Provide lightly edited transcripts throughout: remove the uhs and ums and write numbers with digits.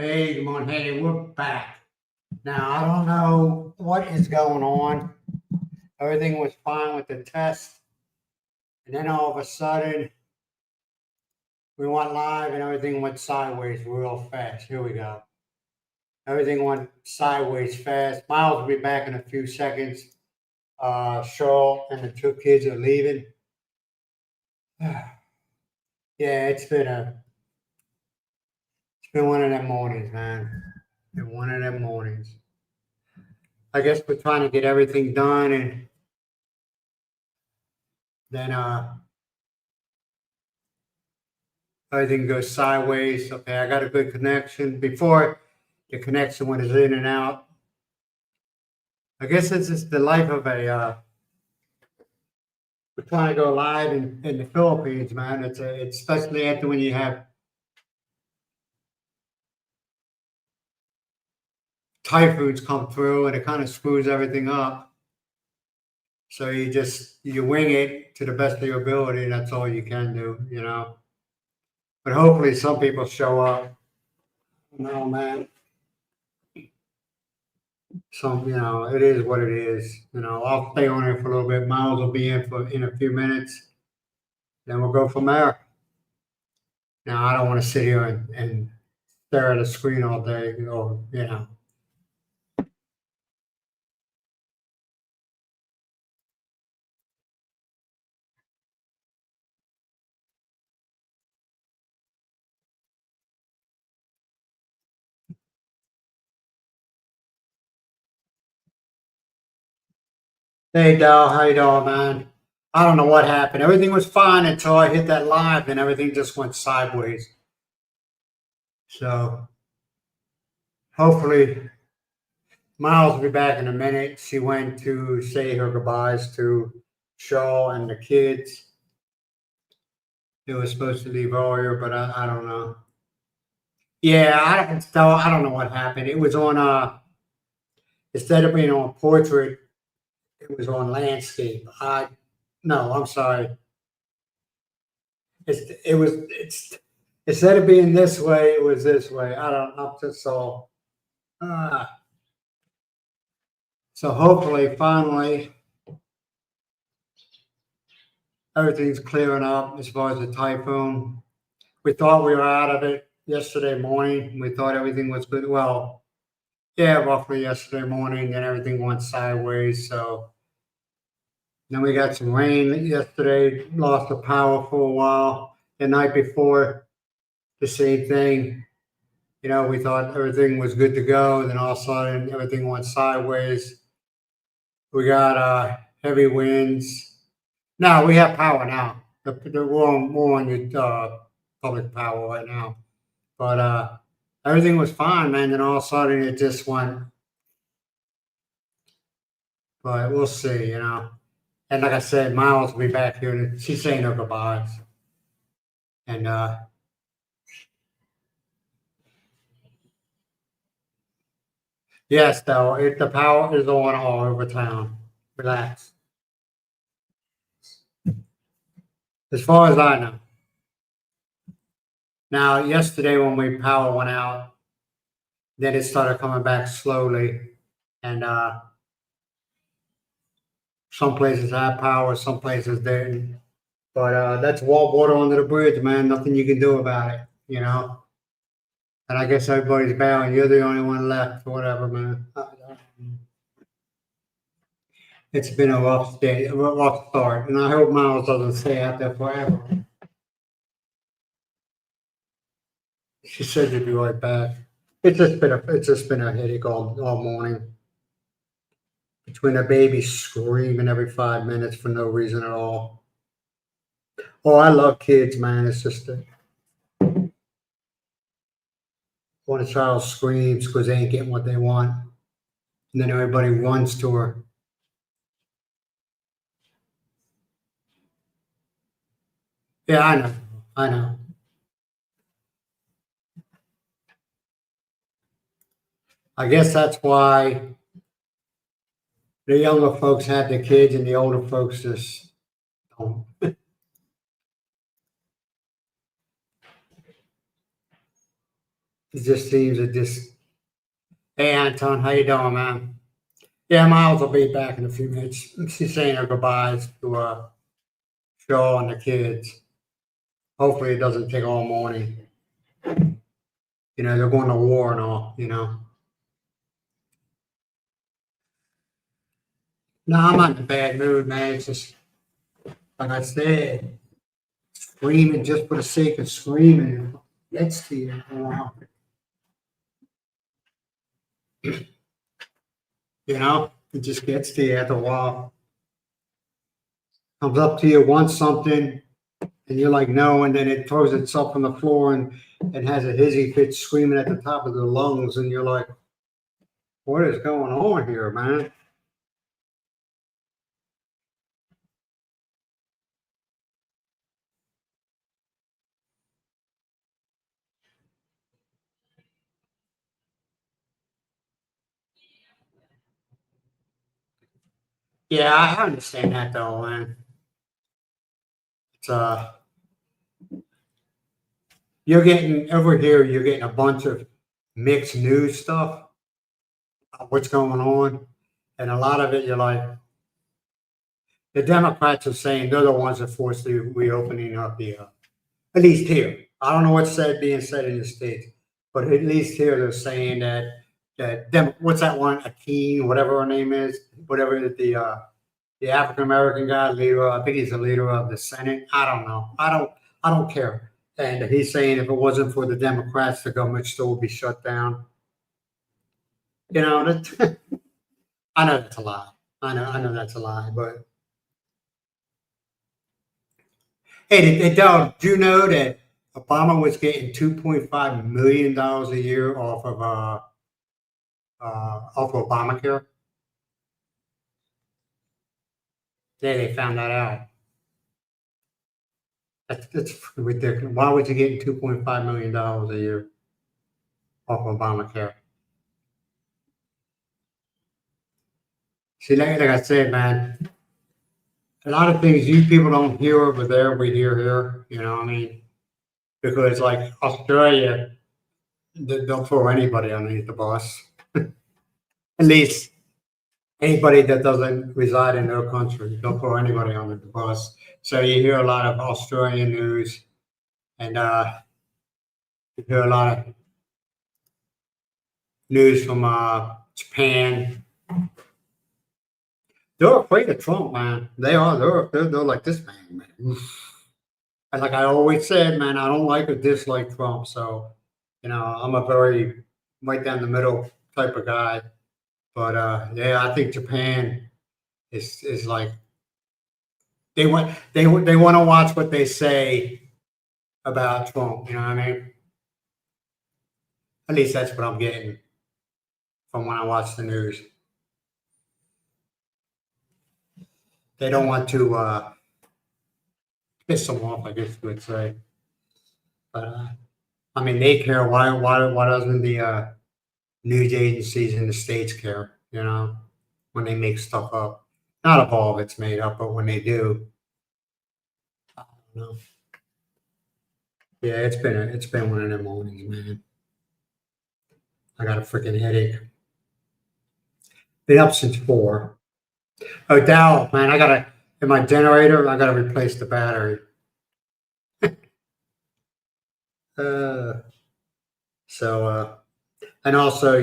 Hey, good morning. Hey, we're back. Now, I don't know what is going on. Everything was fine with the test. And then all of a sudden, we went live and everything went sideways real fast. Here we go. Everything went sideways fast. Myles will be back in a few seconds. Cheryl and the two kids are leaving. Yeah, it's been one of them mornings, man. Been one of them mornings. I guess we're trying to get everything done and then everything goes sideways. Okay, I got a good connection. Before the connection went in and out. I guess it's just the life of we're trying to go live in the Philippines, man. It's especially after when you have typhoons come through and it kind of screws everything up. So you wing it to the best of your ability. And that's all you can do. But hopefully some people show up. No, man. It is what it is. I'll stay on here for a little bit. Miles will be in a few minutes. Then we'll go from there. Now I don't want to sit here and stare at a screen all day. Hey Dal, how you doing, man? I don't know what happened. Everything was fine until I hit that live and everything just went sideways. So hopefully Miles will be back in a minute. She went to say her goodbyes to Shaw and the kids. They were supposed to leave earlier, but I don't know. Yeah, I don't know what happened. It was on instead of being on portrait, it was on landscape. I No, I'm sorry. It's instead of being this way, it was this way. I'm just uh, so hopefully finally everything's clearing up as far as the typhoon. We thought we were out of it yesterday morning. We thought everything was good. Well, yeah, roughly yesterday morning, and everything went sideways. So then we got some rain yesterday, lost the power for a while. The night before, the same thing. We thought everything was good to go, and then all of a sudden everything went sideways. We got heavy winds. Now we have power now. We're on the public power right now, but everything was fine, man. Then all of a sudden it just went. But we'll see. And like I said, Miles will be back here, and she's saying her goodbyes. And yes, though, if the power is on all over town, relax. As far as I know. Now, yesterday when power went out, then it started coming back slowly, and some places had power, some places didn't. But that's water under the bridge, man. Nothing you can do about it. And I guess everybody's bowing. You're the only one left, or whatever, man. It's been a rough day, a rough start, and I hope Miles doesn't stay out there forever. She said she'd be right back. It's just been a headache all morning. Between a baby screaming every 5 minutes for no reason at all. Oh, I love kids, man. It's just when a child screams because they ain't getting what they want, and then everybody runs to her. Yeah, I know. I know. I guess that's why the younger folks had the kids and the older folks just don't. it just seems it just. Hey, Anton, how you doing, man? Yeah, Miles will be back in a few minutes. She's saying her goodbyes to Shaw and the kids. Hopefully, it doesn't take all morning. They're going to war and all. No, I'm not in a bad mood, man. It's just, like I said, screaming just for the sake of screaming. Gets to you. It just gets to you after a while. Comes up to you, wants something, and you're like, no, and then it throws itself on the floor and has a hissy fit screaming at the top of the lungs, and you're like, what is going on here, man? Yeah, I understand that though, man. It's you're getting over here, you're getting a bunch of mixed news stuff, what's going on, and a lot of it, you're like, the Democrats are saying they're the ones that forced the reopening of the, at least here. I don't know what's being said in the states, but at least here they're saying that what's that one, Akeem, whatever her name is, whatever the African American guy, leader, I think he's the leader of the Senate. I don't know. I don't care. And he's saying if it wasn't for the Democrats, the government still would be shut down. That, I know that's a lie. I know that's a lie, but hey, do you know that Obama was getting $2.5 million a year off of Obamacare? Yeah, they found that out. That's ridiculous. Why was he getting $2.5 million a year off of Obamacare? See, like I said, man, a lot of things you people don't hear over there, we hear here. You know what I mean? Because like Australia, they'll throw anybody underneath the bus. At least anybody that doesn't reside in their country, they'll throw anybody under the bus. So you hear a lot of Australian news, and you hear a lot of news from Japan. They're afraid of Trump, man. They are. They're like this man, man. And like I always said, man, I don't like or dislike Trump. So, I'm a very right down the middle type of guy. But yeah, I think Japan is like they want to watch what they say about Trump. You know what I mean? At least that's what I'm getting from when I watch the news. They don't want to piss them off, I guess you would say. But I mean, they care. Why doesn't the news agencies in the states care? When they make stuff up. Not if all of it's made up, but when they do, I don't know. Yeah, it's been one of them mornings, man. I got a freaking headache. Been up since 4. Oh, Dow, man, in my generator, I gotta replace the battery. Uh, so, and also,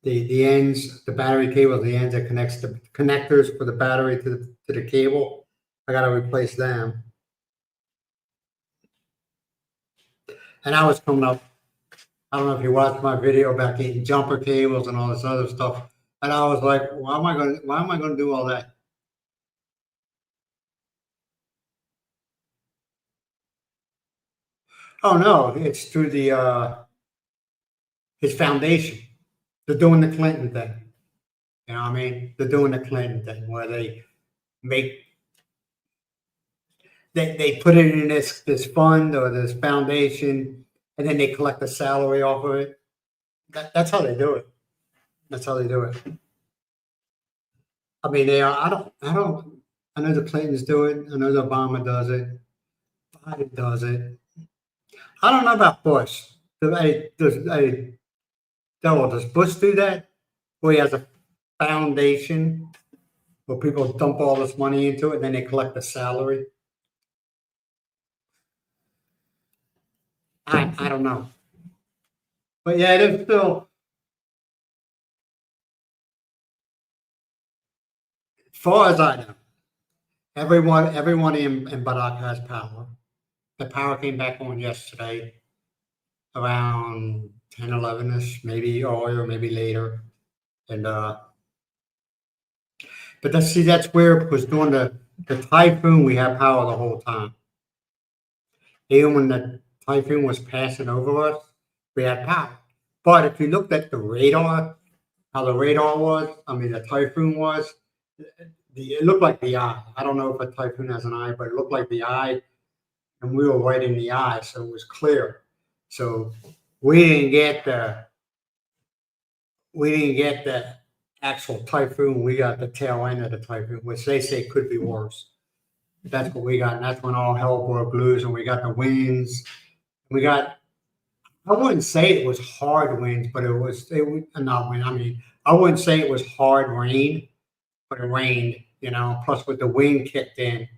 the ends, the battery cable, the ends that connects the connectors for the battery to the cable. I got to replace them. And I was coming up. I don't know if you watched my video about getting jumper cables and all this other stuff. And I was like, why am I going to do all that? Oh no, it's through the his foundation. They're doing the Clinton thing. You know what I mean? They're doing the Clinton thing where make they put it in this fund or this foundation, and then they collect the salary off of it. That's how they do it. That's how they do it. I mean, they are. I don't. I know the Clintons do it. I know the Obama does it. Biden does it. I don't know about Bush. Does Bush do that? Where he has a foundation where people dump all this money into it and then they collect a salary? I don't know. But yeah, it is still, as far as I know, everyone in Barak has power. The power came back on yesterday around 10, 11-ish, maybe earlier, maybe later. And but that's where, because during the typhoon we had power the whole time. Even when the typhoon was passing over us, we had power. But if you looked at the radar, how the radar was, I mean the typhoon was, it looked like the eye. I don't know if a typhoon has an eye, but it looked like the eye, and we were right in the eye, so it was clear. So we didn't get the we didn't get the actual typhoon. We got the tail end of the typhoon, which they say could be worse. That's what we got, and that's when all hell broke loose, and we got the winds. We got. I wouldn't say it was hard winds, but it was not wind. I mean, I wouldn't say it was hard rain, but it rained. Plus with the wind kicked in,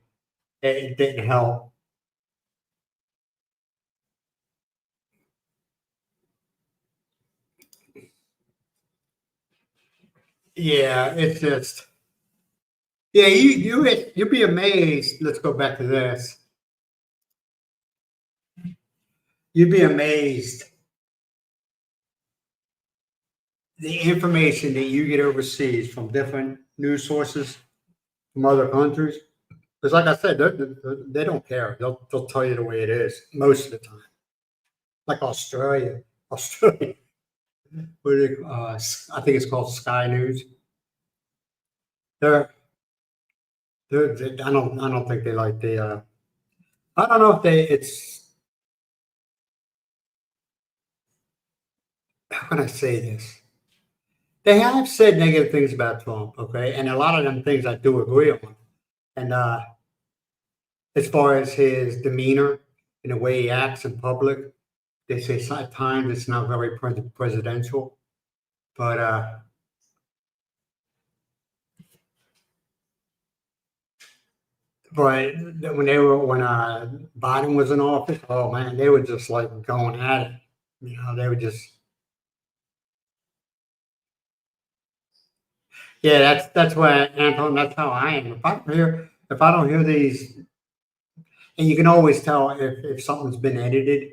it didn't help. Yeah, it's just. Yeah, you'd be amazed. Let's go back to this. You'd be amazed the information that you get overseas from different news sources from other countries. Because, like I said, they don't care. They'll tell you the way it is most of the time. Like Australia, I think it's called Sky News. They're, I don't think they like the. I don't know if they. It's how can I say this? They have said negative things about Trump, okay, and a lot of them things I do agree on. And as far as his demeanor and the way he acts in public, they say at times it's not very presidential. But but when Biden was in office, oh man, they were just like going at it. They were just yeah. That's why Anton. That's how I am. If I don't hear these, and you can always tell if something's been edited.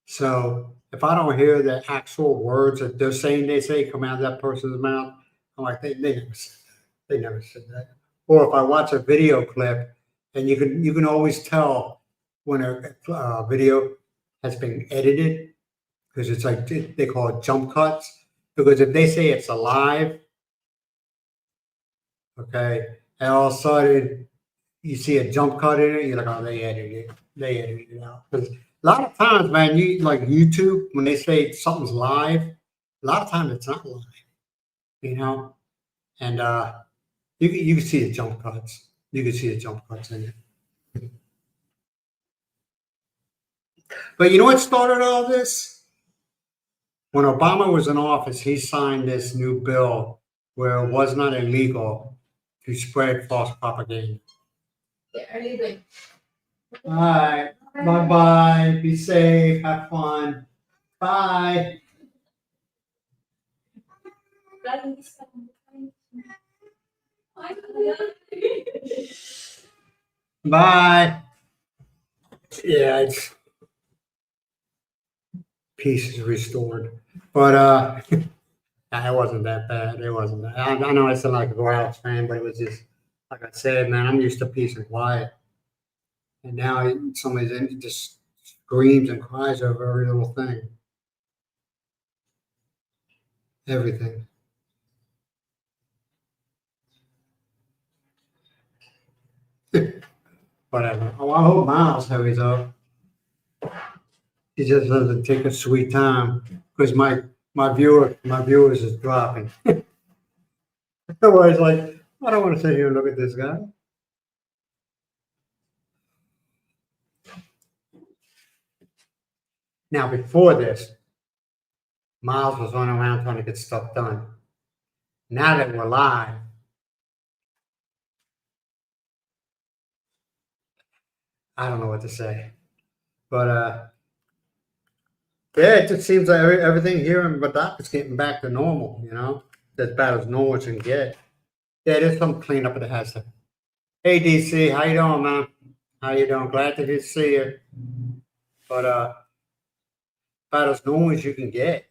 So if I don't hear the actual words that they're saying, they say come out of that person's mouth, I'm like they never said that. They never said that. Or if I watch a video clip, and you can always tell when a video has been edited because it's like they call it jump cuts. Because if they say it's alive, okay, and all of a sudden you see a jump cut in it, you're like, oh, they edited it. They edited it out. Because a lot of times, man, you like YouTube when they say something's live, a lot of times it's not live, you know. And you can see the jump cuts. You can see the jump cuts in it. But you know what started all this? When Obama was in office, he signed this new bill where it was not illegal to spread false propaganda. All right. Bye bye. Be safe. Have fun. Bye. Bye. Yeah, peace is restored. But it wasn't that bad. It wasn't that. I know I sound like a Royals fan, but it was just like I said, man. I'm used to peace and quiet, and now somebody's in just screams and cries over every little thing, everything. Whatever. Oh, I hope Miles hurries up. He just doesn't take a sweet time because my viewers is dropping. Otherwise, like I don't want to sit here and look at this guy. Now, before this, Myles was running around trying to get stuff done. Now that we're live, I don't know what to say. But yeah, it just seems like everything here in Badak is getting back to normal, as bad as normal can get. Yeah, there's some cleanup that has to. Hey, DC, how you doing, man? How you doing? Glad to see you. But about as normal as you can get,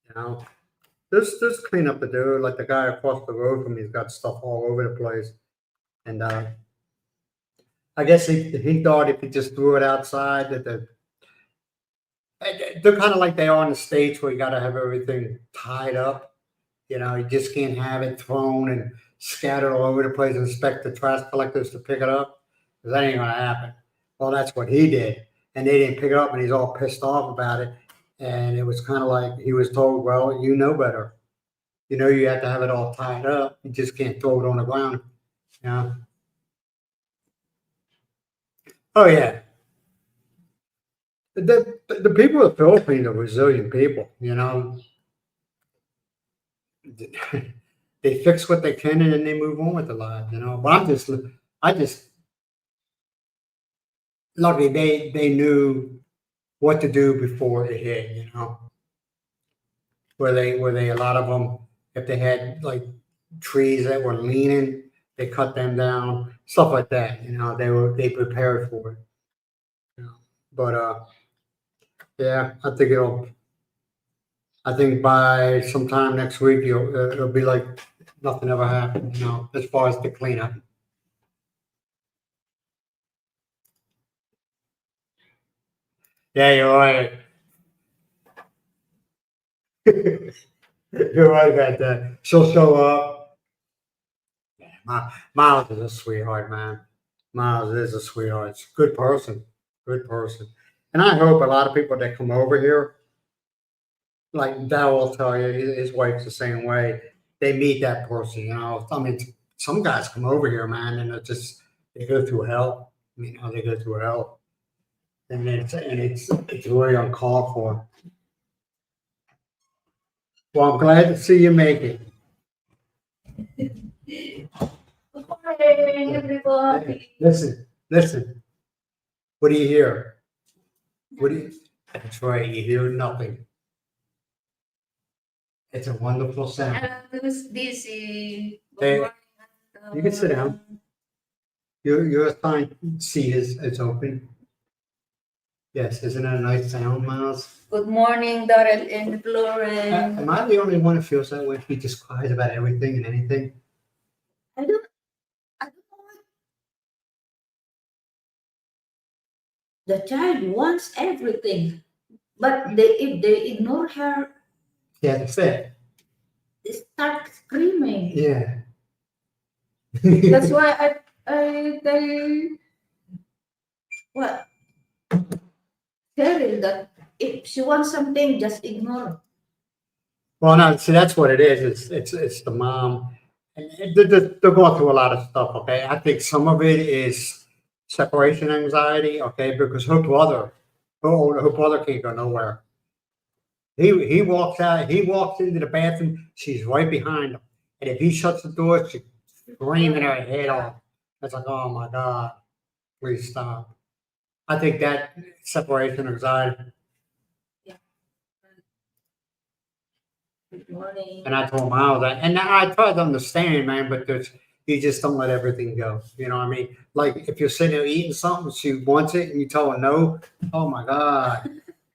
you know. There's cleanup to do. Like the guy across the road from me's got stuff all over the place, and I guess he thought if he just threw it outside that they're kind of like they are in the States where you got to have everything tied up. You just can't have it thrown and scattered all over the place and expect the trash collectors to pick it up because that ain't gonna happen. Well, that's what he did, and they didn't pick it up, and he's all pissed off about it. And it was kind of like he was told, "Well, you know better. You have to have it all tied up. You just can't throw it on the ground." Yeah. Oh yeah. The people of the Philippines are resilient people. They fix what they can and then they move on with their lives. But I just luckily they knew what to do before it hit. Where they a lot of them, if they had like trees that were leaning, they cut them down, stuff like that. They prepared for it. But yeah, I think by sometime next week it'll be like nothing ever happened. As far as the cleanup. Yeah, you're right. You're right about that. She'll show up. Miles is a sweetheart, man. Miles is a sweetheart. Good person. Good person. And I hope a lot of people that come over here, like Dow will tell you, his wife's the same way. They meet that person. I mean, some guys come over here, man, and they go through hell. They go through hell, and it's really uncalled for. Well, I'm glad to see you make it. Good morning, everybody. Listen. What do you hear? That's right. You hear nothing. It's a wonderful sound. Who's busy? Hey, Good morning. you can sit down. Your assigned seat is open. Yes, isn't that a nice sound, Miles? Good morning, Darrell and Lauren. Am I the only one who feels that way? He just cries about everything and anything. I don't know. The child wants everything, but if they ignore her, Yeah, that's it. they start screaming. Yeah. That's why I tell Cheryl that if she wants something, just ignore. Well, no, see, that's what it is. It's the mom. And they're going through a lot of stuff. Okay, I think some of it is separation anxiety. Okay, because her brother can't go nowhere. He walks out. He walks into the bathroom. She's right behind him, and if he shuts the door, she's screaming her head off. It's like, oh my god, please stop. I think that separation anxiety. Yeah. Good morning. And I told Miles that, and I tried to understand, man, but you just don't let everything go. You know what I mean? Like if you're sitting there eating something, she wants it, and you tell her no. Oh my god,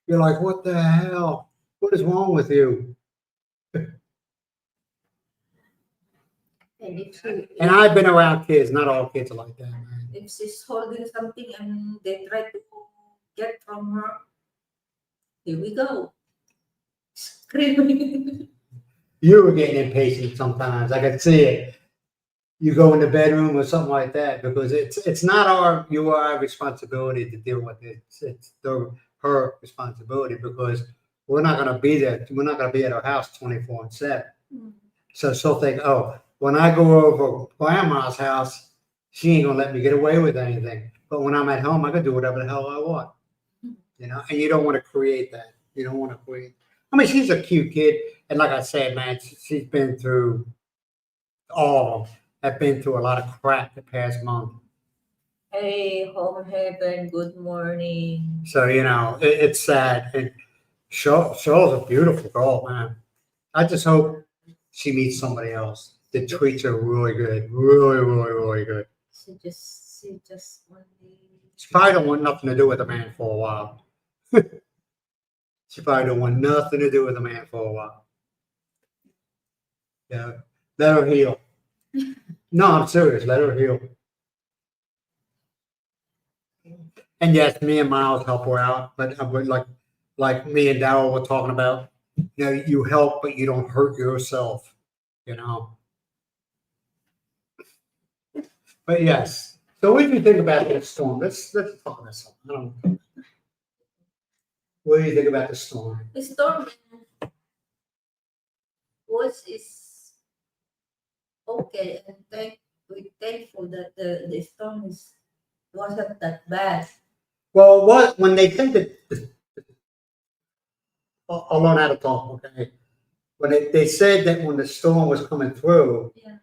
you're like, what the hell? What is wrong with you? And I've been around kids. Not all kids are like that, man. If she's holding something and they try to get from her, here we go. Screaming. You were getting impatient sometimes. I could see it. You go in the bedroom or something like that because it's not our responsibility to deal with it. It's her responsibility because we're not going to be there. We're not going to be at our house 24/7. Mm. So she'll think, oh, when I go over grandma's house, she ain't gonna let me get away with anything. But when I'm at home, I can do whatever the hell I want. And you don't want to create that. You don't want to quit. I mean, she's a cute kid, and like I said, man, she's been through all. Have been through a lot of crap the past month. Hey, home heaven, good morning. So it's sad. And Cheryl's a beautiful girl, man. I just hope she meets somebody else that treats her really good, really, really, really good. She just only. She probably don't want nothing to do with a man for a while. She probably don't want nothing to do with a man for a while. Yeah, let her heal. No, I'm serious. Let her heal. And yes, me and Myles help her out, but like me and Darryl were talking about, you help, but you don't hurt yourself. You know. But yes. So what do you think about this storm? Let's talk about something. What do you think about the storm? The storm is okay, and we're thankful that the storm wasn't that bad. Well, when they think that I'll learn how to talk, okay? When they said that when the storm was coming through, Yeah.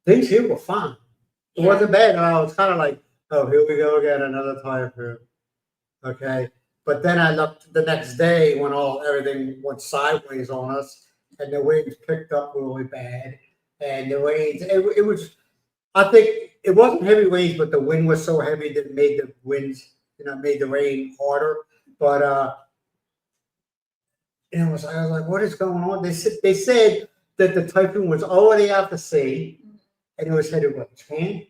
things here were fine. It Yeah. wasn't bad. And I was kind of like, oh, here we go again, another typhoon. Okay. But then I looked the next day when everything went sideways on us and the winds picked up really bad. And the rains, it was, I think it wasn't heavy rains, but the wind was so heavy that it made the winds, made the rain harder. But, I was like, what is going on? They said that the typhoon was already out to sea and it was headed what, Japan?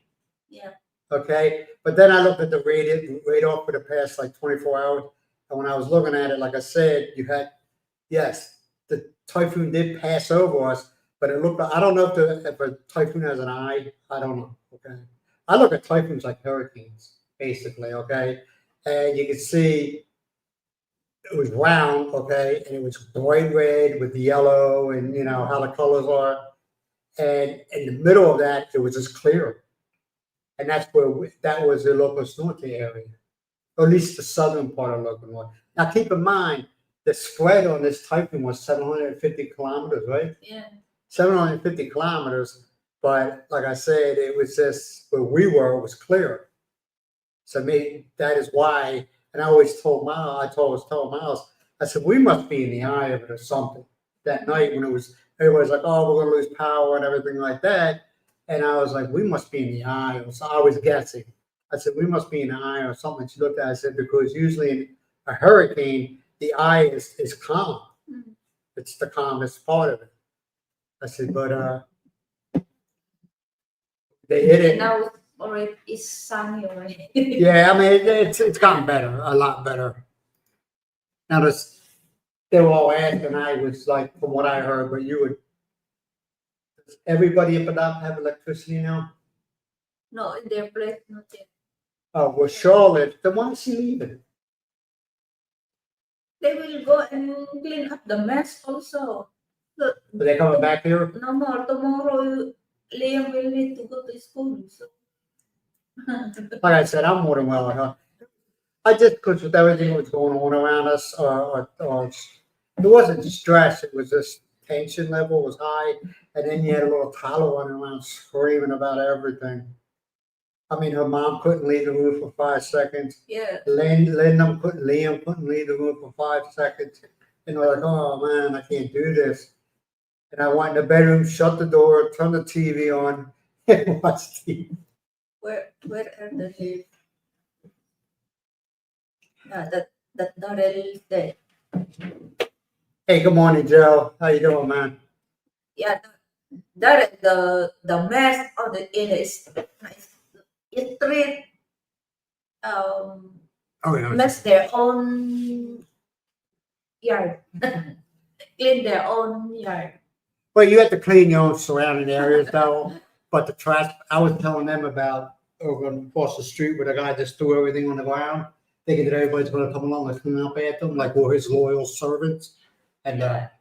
Yeah. Okay. But then I looked at the radar for the past like 24 hours. And when I was looking at it, like I said, yes, the typhoon did pass over us, but it looked I don't know if a typhoon has an eye. I don't know. Okay. I look at typhoons like hurricanes, basically. Okay. And you can see it was round, okay, and it was bright red with the yellow and how the colors are. And in the middle of that, it was just clear. And that's that was the Locos Norte area, or at least the southern part of Locos Norte. Now, keep in mind, the spread on this typhoon was 750 kilometers, right? Yeah. 750 kilometers. But like I said, it was just where we were, it was clear. So that is why. And I always told Myles, I said, we must be in the eye of it or something. That night when everybody's like, oh, we're going to lose power and everything like that. And I was like, we must be in the eye. So I was guessing. I said, we must be in the eye or something. She looked at it, I said, because usually in a hurricane, the eye is calm. Mm-hmm. It's the calmest part of it. I said, but they hit it. And now it's sunny already. Yeah, I mean, it's gotten better, a lot better. Now, they were all asking, I was like, from what I heard, but does everybody up and up have electricity now? No, in their place, not yet. Oh, well, Charlotte, then why is she leaving? They will go and clean up the mess also. So, Are they coming back here? no more. Tomorrow, Liam will need to go to school. So. Like I said, I'm more than well. I just, because with everything that was going on around us, it wasn't stress, it was just tension level was high. And then you had a little Tyler running around screaming about everything. I mean, her mom couldn't leave the room for 5 seconds. Yeah. Liam couldn't leave the room for 5 seconds. And we're like, oh man, I can't do this. And I went in the bedroom, shut the door, turned the TV on, and watched TV. Where are the live? That Darrell is there. Hey, good morning, Joe. How you doing, man? Yeah, the mess on the street mess their own yard. Clean their own yard. Well, you have to clean your own surrounding areas, though. But the trash, I was telling them about over across the street where the guy just threw everything on the ground, thinking that everybody's going to come along and clean up after him, like we're his loyal servants. And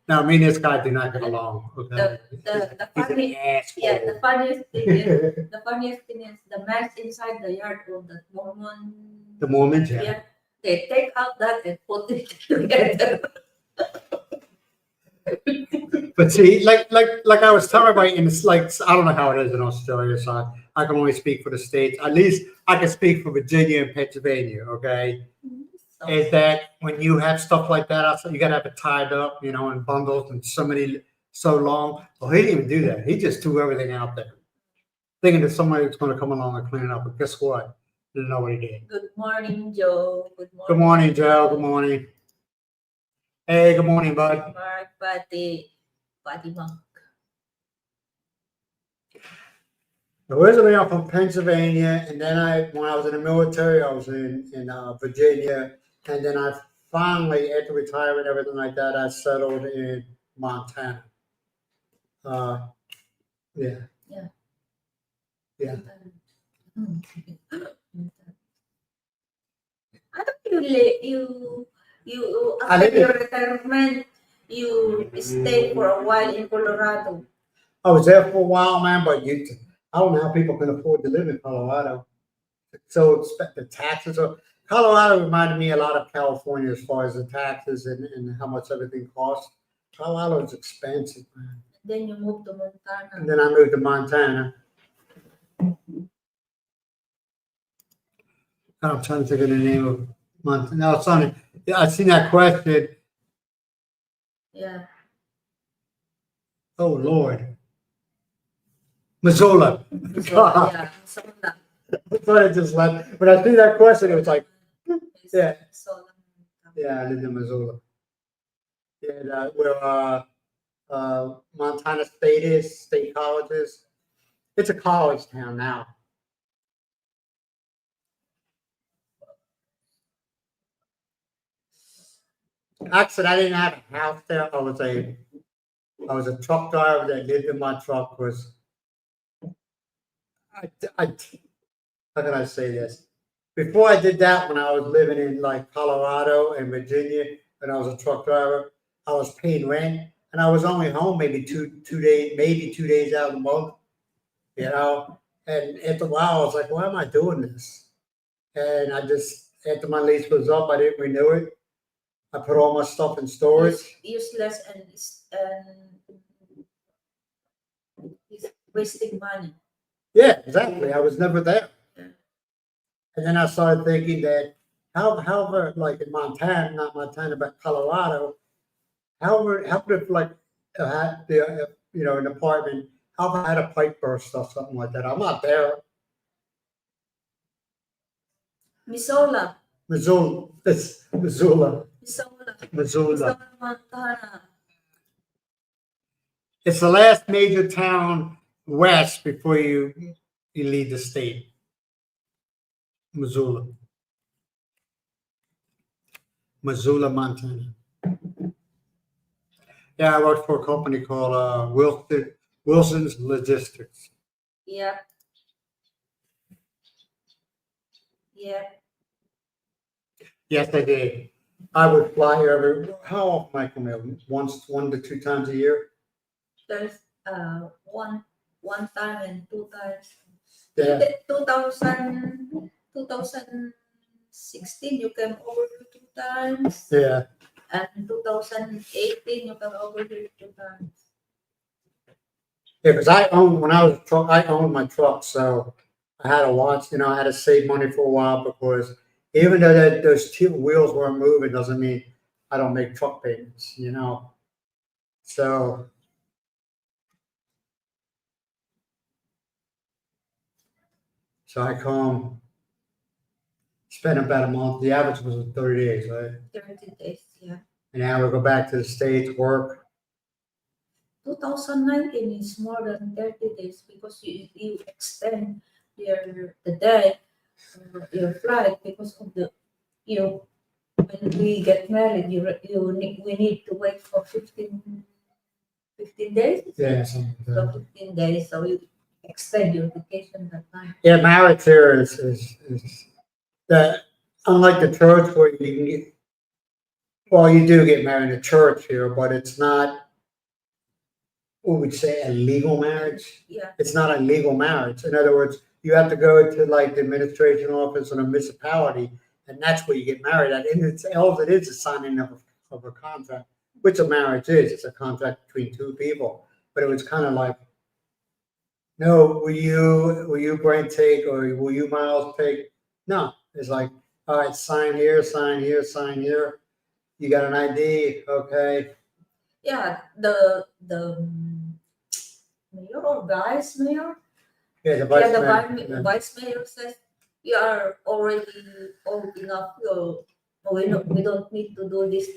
now, me and this guy do not get along. Okay, The he's an asshole. Yeah, the funniest thing is the mess inside the yard of the Mormon. The Mormons, Yeah, They take out that and put it together. But see, like I was telling everybody, and it's like I don't know how it is in Australia, so I can only speak for the states. At least I can speak for Virginia and Pennsylvania. Okay, So, is that when you have stuff like that outside, you gotta have it tied up, you know, in bundles and so long. Well, he didn't even do that. He just threw everything out there, thinking that somebody was going to come along and clean it up. But guess what? Didn't know what he did. good morning, Joe. Good morning. Good morning, Joe. Good morning. Hey, good morning, bud. Mark, Patty Monk. Originally, I'm from Pennsylvania, and then when I was in the military, I was in Virginia, and then I finally, after retirement, everything like that, I settled in Montana. Yeah. Yeah. Yeah. I thought you I after live in- your retirement, you stay for a while in Colorado. I was there for a while, man, but I don't know how people can afford to live in Colorado. So the taxes are. Colorado reminded me a lot of California as far as the taxes and how much everything costs. Colorado is expensive, man. Then you moved to Montana. And then I moved to Montana. I'm trying to think of the name of Montana. No, it's on. Yeah, I seen that question. Yeah. Oh Lord, Missoula. God, Yeah. Missoula. I thought I just left. When I see that question, it was like, yeah. Missoula. yeah, I lived in Missoula. Yeah, where Montana State is, State Colleges. It's a college town now. Actually, I didn't have a house there. I was a truck driver that lived in my truck. I how can I say this? Before I did that, when I was living in like Colorado and Virginia, and I was a truck driver, I was paying rent, and I was only home maybe two days, maybe 2 days out of the month, you know. And after a while, I was like, why am I doing this? And I just after my lease was up, I didn't renew it. I put all my stuff in storage. Useless and it's wasting money. Yeah, exactly. I was never there. Yeah. And then I started thinking that however, like in Montana, not Montana, but Colorado, how if like had the an apartment, how if I had a pipe burst or something like that? I'm not there. Missoula. Missoula, it's Missoula, Missoula, Montana. It's the last major town west before you leave the state. Missoula, Montana. Yeah, I worked for a company called Wilson's Logistics. Yeah. Yeah. Yes, I did. I would fly here how often I come here? Once, 1 to 2 times a year. There's one time and 2 times. Yeah. 2016 you came over 2 times. Yeah. And 2018 you came over 2 times. Yeah, because when I was a truck, I owned my truck, so I had to watch. I had to save money for a while because even though those two wheels weren't moving, doesn't mean I don't make truck payments. So. So I come, spend about a month. The average was 30 days, right? 30 days, yeah. And now we go back to the States, work. 2019 is more than 30 days because you extend the day your flight because of when we get married we need to wait for 15 days. Yeah, So 15 days, so you extend your vacation that time. Yeah, marriage here is that unlike the church where you can get, well, you do get married in a church here, but it's not what we'd say a legal marriage. Yeah. It's not a legal marriage. In other words, you have to go to like the administration office in a municipality and that's where you get married at. And it's all it is signing of a contract, which a marriage is. It's a contract between two people. But it was kind of like, no, will you Brent take, or will you Myles take? No, it's like, all right, sign here, sign here, sign here. You got an ID, okay? Yeah, the mayor or vice mayor. Yeah, the Yeah, vice the mayor. vice mayor says you are already old enough. We don't need to do this.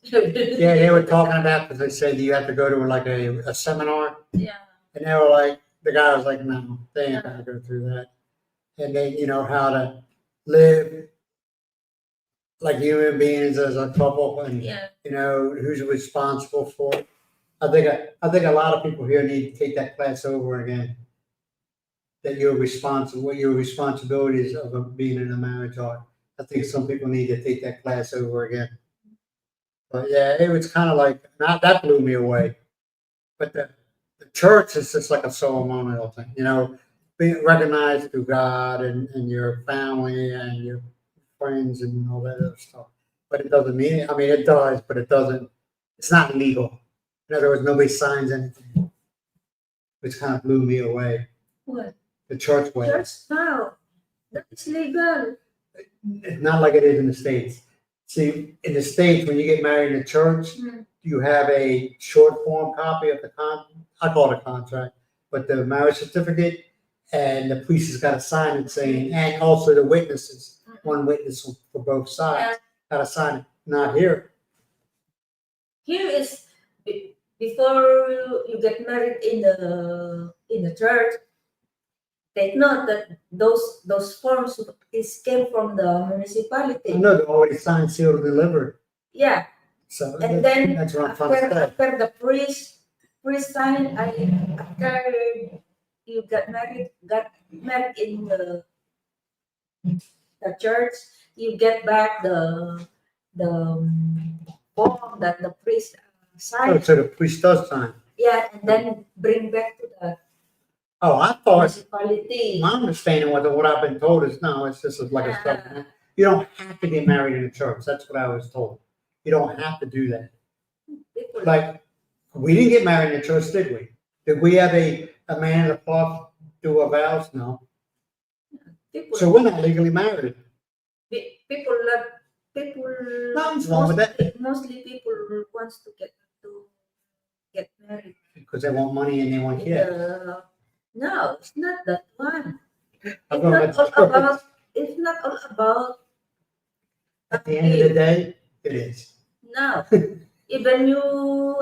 Yeah, they were talking about, because they said you have to go to like a seminar, Yeah. and they were like, the guy was like, no, they ain't gonna go through that. And then, how to live like human beings as a couple, and Yeah. who's responsible for it. I think a lot of people here need to take that class over again. That you're responsible, what your responsibilities of being in a marriage are. I think some people need to take that class over again. But yeah, it was kind of like, not that blew me away. But the church is just like a ceremonial thing, being recognized through God and your family and your friends and all that other stuff. But it doesn't mean it. I mean, it does, but it doesn't. It's not legal. In other words, nobody signs anything, which kind of blew me away. What? The church way. Church now. That is legal. It's not like it is in the States. See, in the States, when you get married in a church, you have a short form copy of the I call it a contract, but the marriage certificate, and the priest has got to sign it saying, and also the witnesses, one witness for both sides, got to sign it. Not here. Here is before you get married in the church. Take note that those forms came from the municipality. No, they're already signed, sealed, delivered. Yeah. So And then that's what I'm trying to say. after the priest signed, after you got married in the church, you get back the form that the priest Oh, signed. so the priest does sign. Yeah, and then bring back to the Oh, I thought, municipality. my understanding was that what I've been told is, no, it's just like a stuff. You don't have to get married in a church. That's what I was told. You don't have to do that. Like, we didn't get married in a church, did we? Did we have a man and a cloth do our vows? No. So we're not legally married. People Nothing's wrong with that. Mostly people wants to get married Because they want money and they want kids. No, it's not that one. At It's not all about. the end of the day, it is. No, even you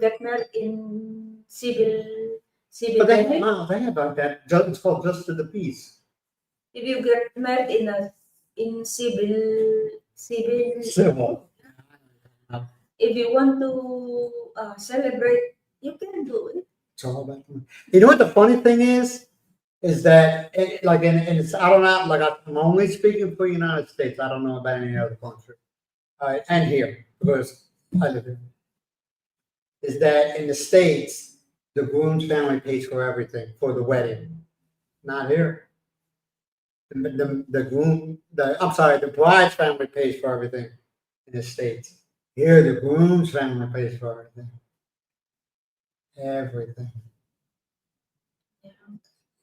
get married in civil. But they marriage. have about that. It's called just to the peace. If you get married in civil. Civil. If you want to celebrate, you can do it. It's all about. You know what the funny thing is? Is that it's, I don't know, like I'm only speaking for the United States. I don't know about any other country. And here, because I live here. Is that in the States, the groom's family pays for everything for the wedding. Not here. The bride's family pays for everything in the States. Here, the groom's family pays for everything. Everything.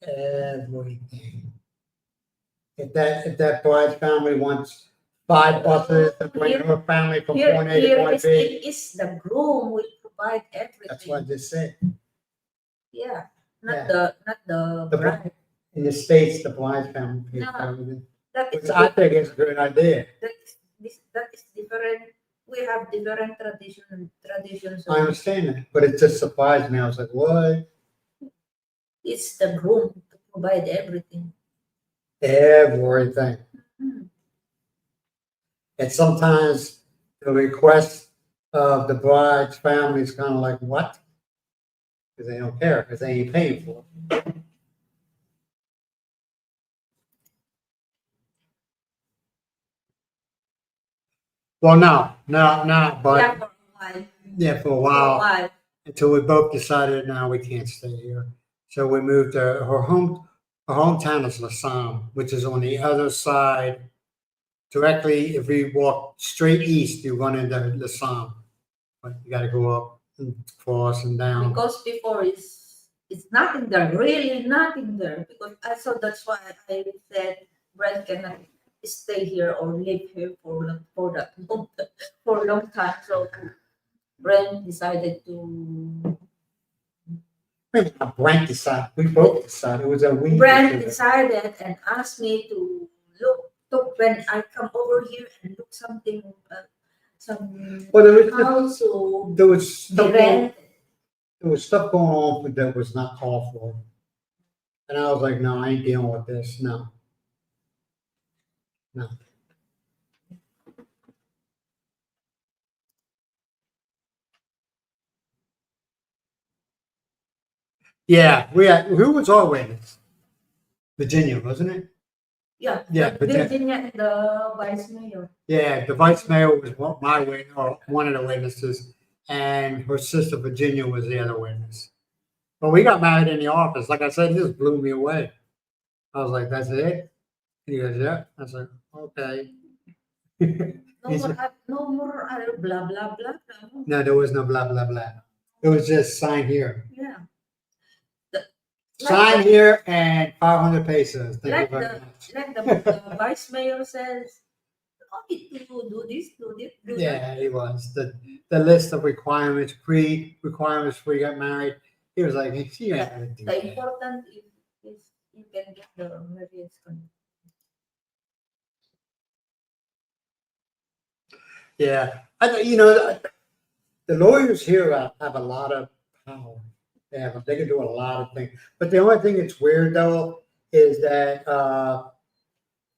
Everything. If that bride's family wants 5 buses to bring her family from point A to point B. It is the groom will provide everything. That's what I just said. Yeah, not the The bride. In the States, the bride's family pays for everything. Which I think it's a good idea. That is different. We have different traditions. I understand that, but it just surprised me. I was like, what? It's the groom to provide everything. Everything. And sometimes the request of the bride's family is kind of like, what? Because they don't care, because they ain't paying for it. Well, no, but for a while, until we both decided now we can't stay here. So we moved to her home. Our hometown is Lassam, which is on the other side. Directly, if we walk straight east, you run into Lassam. But you got to go up and cross and down. Because before it's nothing there, really nothing there. Because I so that's why I said Brent cannot stay here or live here for that for a long time. So Brent decided to Brent decided. We both decided. It was a we. Brent decided and asked me to look when I come over here and look something some Well, there was house or there was stuff rent. there was stuff going on that was not called for, and I was like, no, I ain't dealing with this. No, no. Yeah, we had. Who was our witness? Virginia, wasn't it? Yeah, Yeah, the but then- Virginia and the vice mayor. Yeah, the vice mayor was my witness, or one of the witnesses, and her sister Virginia was the other witness. But we got married in the office. Like I said, it just blew me away. I was like, "That's it?" He goes, "Yeah." I was like, "Okay." No He more, said, no more blah blah blah. No. no, there was no blah blah blah. It was just sign here, Yeah. The- sign like here, and 500 pesos. Thank like you very the much. like the vice mayor says, "Oh, need to do this, do this, do that." Yeah, he was the list of requirements, pre-requirements before you got married. He was like, "She ain't gonna do The that." important is you can get the marriage contract. Yeah, the lawyers here have a lot of power. They can do a lot of things. But the only thing that's weird though is that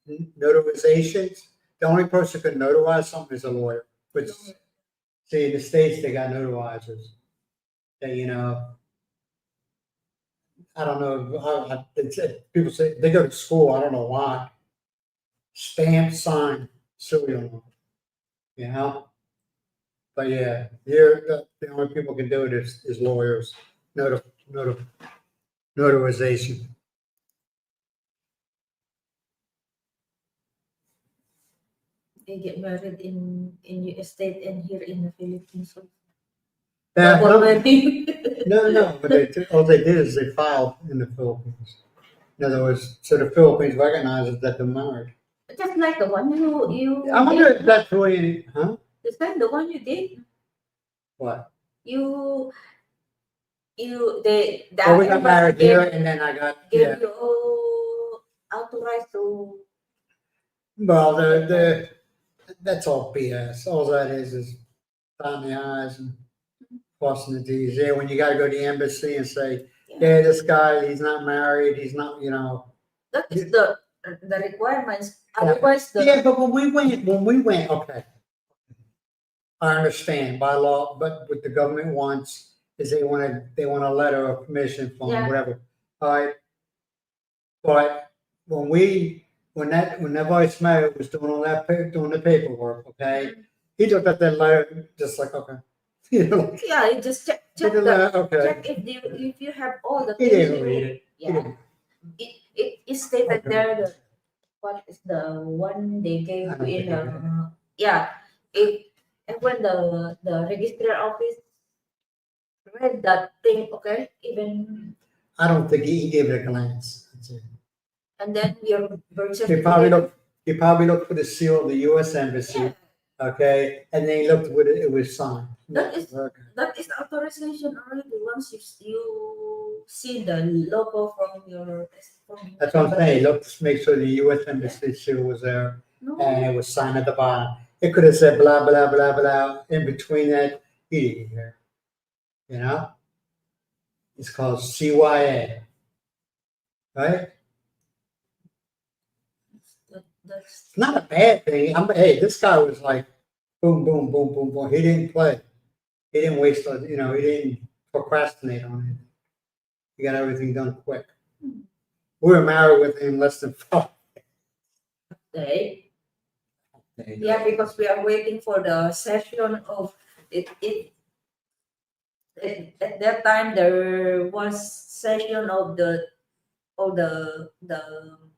notarizations. The only person who can notarize something is a lawyer. Which, see, in the states they got notarizers. That I don't know. People say they go to school. I don't know why. Stamp, sign, serial number. You know. But yeah, here the only people can do it is lawyers. Noti- noti- Notarization. They get married in US state and here in the Philippines. So Yeah, double no, wedding. no. But all they did is they filed in the Philippines. In other words, so the Philippines recognizes that they're married. Just like the one you I wonder did. if that's the way. Huh? Just like the one you did. What? You they the Well, we got embassy married here, and then I got gave you authorized to Well, that's all BS. All that is dotting the i's and crossing the t's. Yeah, when you got to go to the embassy and say, yeah, this guy, he's not married, he's not, that is the requirements. Yeah. Otherwise Yeah, but when we went, okay, I understand by law, but what the government wants is they want a letter of permission from Yeah. whatever. All right. But when that vice mayor was doing all that doing the paperwork, okay, he looked at that letter just like, okay. Like, yeah, you just check the letter, okay. check if you have all the He things didn't read it. He Yeah. didn't. It stated Okay. there that what is the one they gave I don't in think I did. yeah it and when the registrar office read that thing, okay, even I don't think he gave it a glance. That's it. and then your birth He probably certificate. looked. He probably looked for the seal of the U.S. Embassy. Yeah, Okay, and then he looked what it was signed. That is- Okay. that is authorization already. Once you see the logo from your That's what I'm saying. He looked to make sure the U.S. Embassy seal was there, No, and it was signed at the bottom. It could have said blah blah blah blah in between that. He didn't hear. It's called CYA, right? that's It's not a bad thing. Hey, this guy was like, boom, boom, boom, boom, boom. He didn't play. He didn't waste. He didn't procrastinate on it. He got everything done quick. We were married within less than 5 day. days. Yeah, because we are waiting for the session of it. At that time there was session of the all the